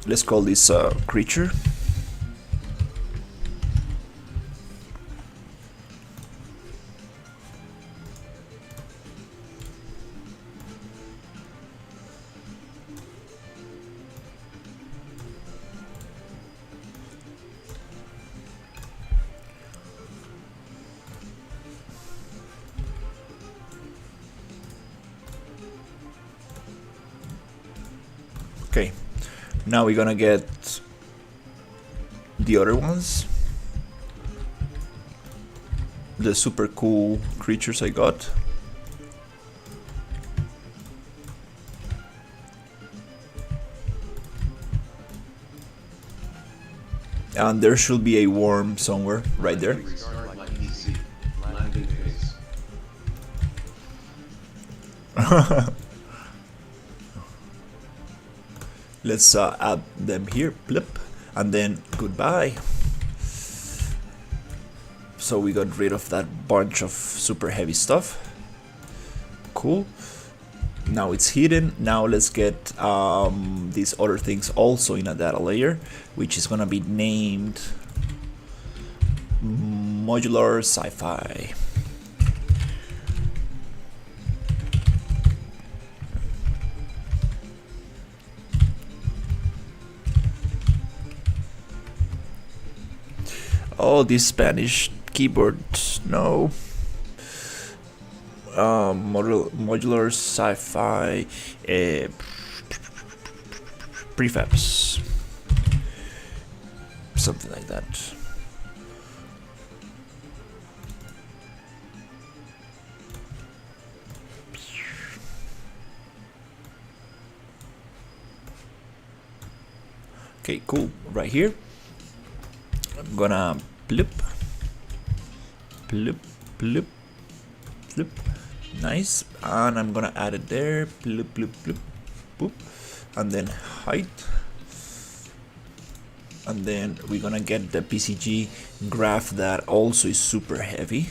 Let's call this creature. Okay, now we're gonna get the other ones, the super cool creatures I got. And there should be a worm somewhere right there. Restart my PC. Landing phase. Let's add them here, blip, and then goodbye. So we got rid of that bunch of super heavy stuff. Cool. Now it's hidden. Now let's get these other things also in a data layer, which is gonna be named modular sci-fi. Oh, this Spanish keyboard, no. Modular sci-fi prefabs, something like that. Okay, cool. Right here, I'm gonna blip, blip, blip, blip. Nice, and I'm gonna add it there. Blip, blip, blip, boop, and then height, and then we're gonna get the PCG graph that also is super heavy.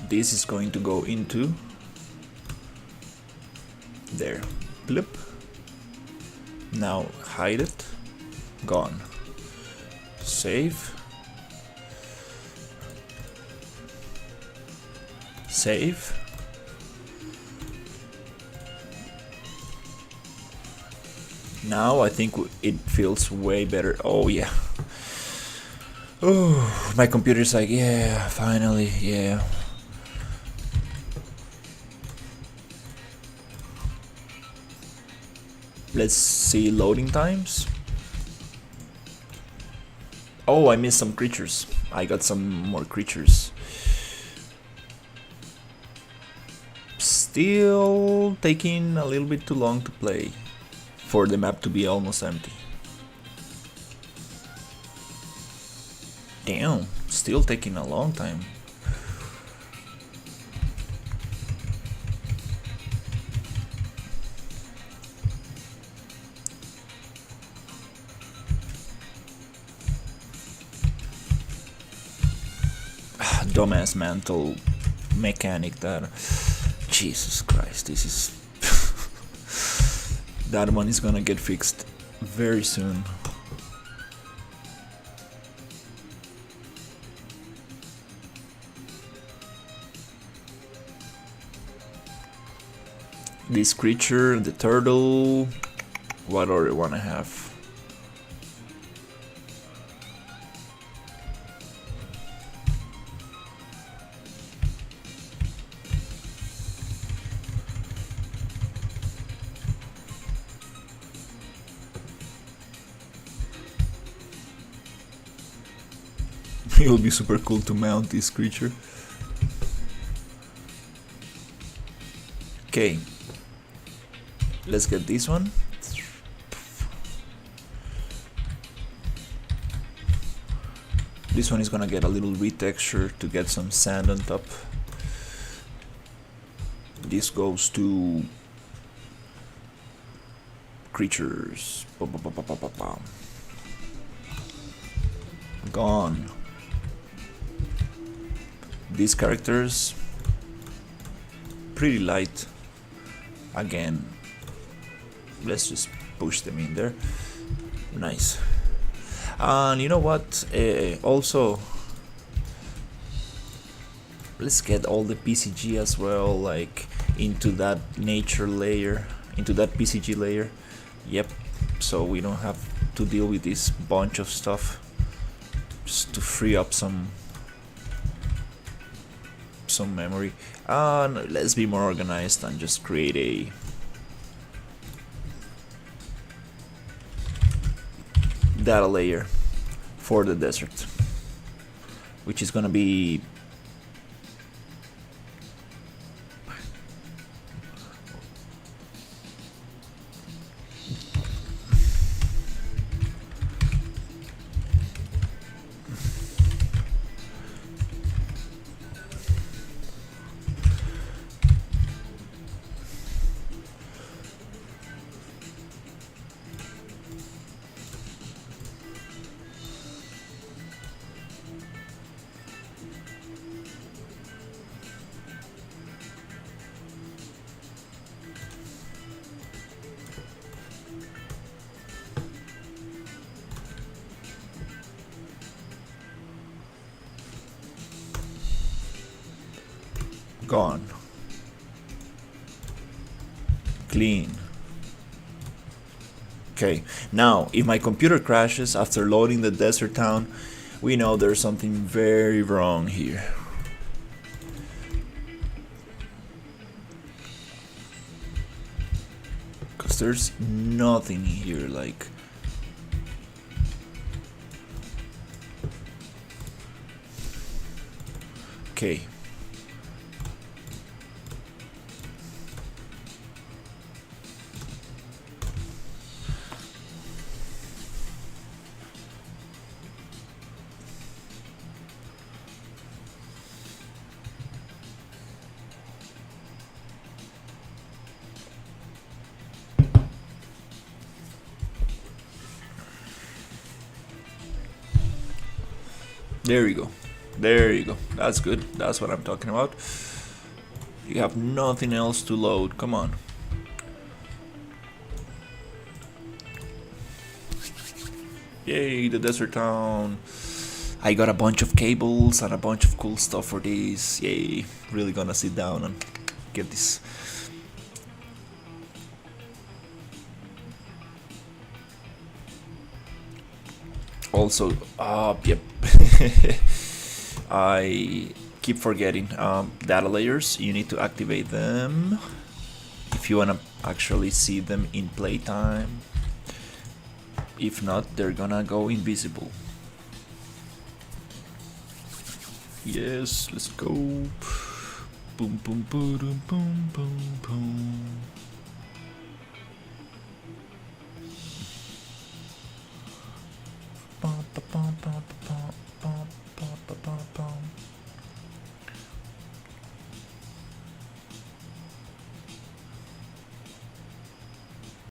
This is going to go into there. Blip. Now hide it. Gone. Save. Save. Now I think it feels way better. Oh yeah. Oh, my computer's like, yeah, finally, yeah. Let's see loading times. Oh, I missed some creatures. I got some more creatures. Still taking a little bit too long to play for the map to be almost empty. Damn, still taking a long time. Dumbass mantle mechanic that. Jesus Christ, this is. That one is gonna get fixed very soon. This creature, the turtle. What other one I have? It will be super cool to mount this creature. Okay, let's get this one. This one is gonna get a little retexture to get some sand on top. This goes to creatures. Gone. These characters pretty light. Again, let's just push them in there. Nice. And you know what? Also, let's get all the PCG as well, like into that nature layer, into that PCG layer. Yep. So we don't have to deal with this bunch of stuff. Just to free up some memory. And let's be more organized and just create a data layer for the desert, which is gonna be gone. Clean. Okay, now if my computer crashes after loading the desert town, we know there's something very wrong here. Because there's nothing here, like... Okay. There you go. There you go. That's good. That's what I'm talking about. You have nothing else to load. Come on. Yay, the desert town. I got a bunch of cables and a bunch of cool stuff for this. Yay. Really gonna sit down and get this. Also, yep. I keep forgetting data layers. You need to activate them if you want to actually see them in playtime. If not, they're gonna go invisible. Yes, let's go. Boom, boom, boom, boom, boom, boom.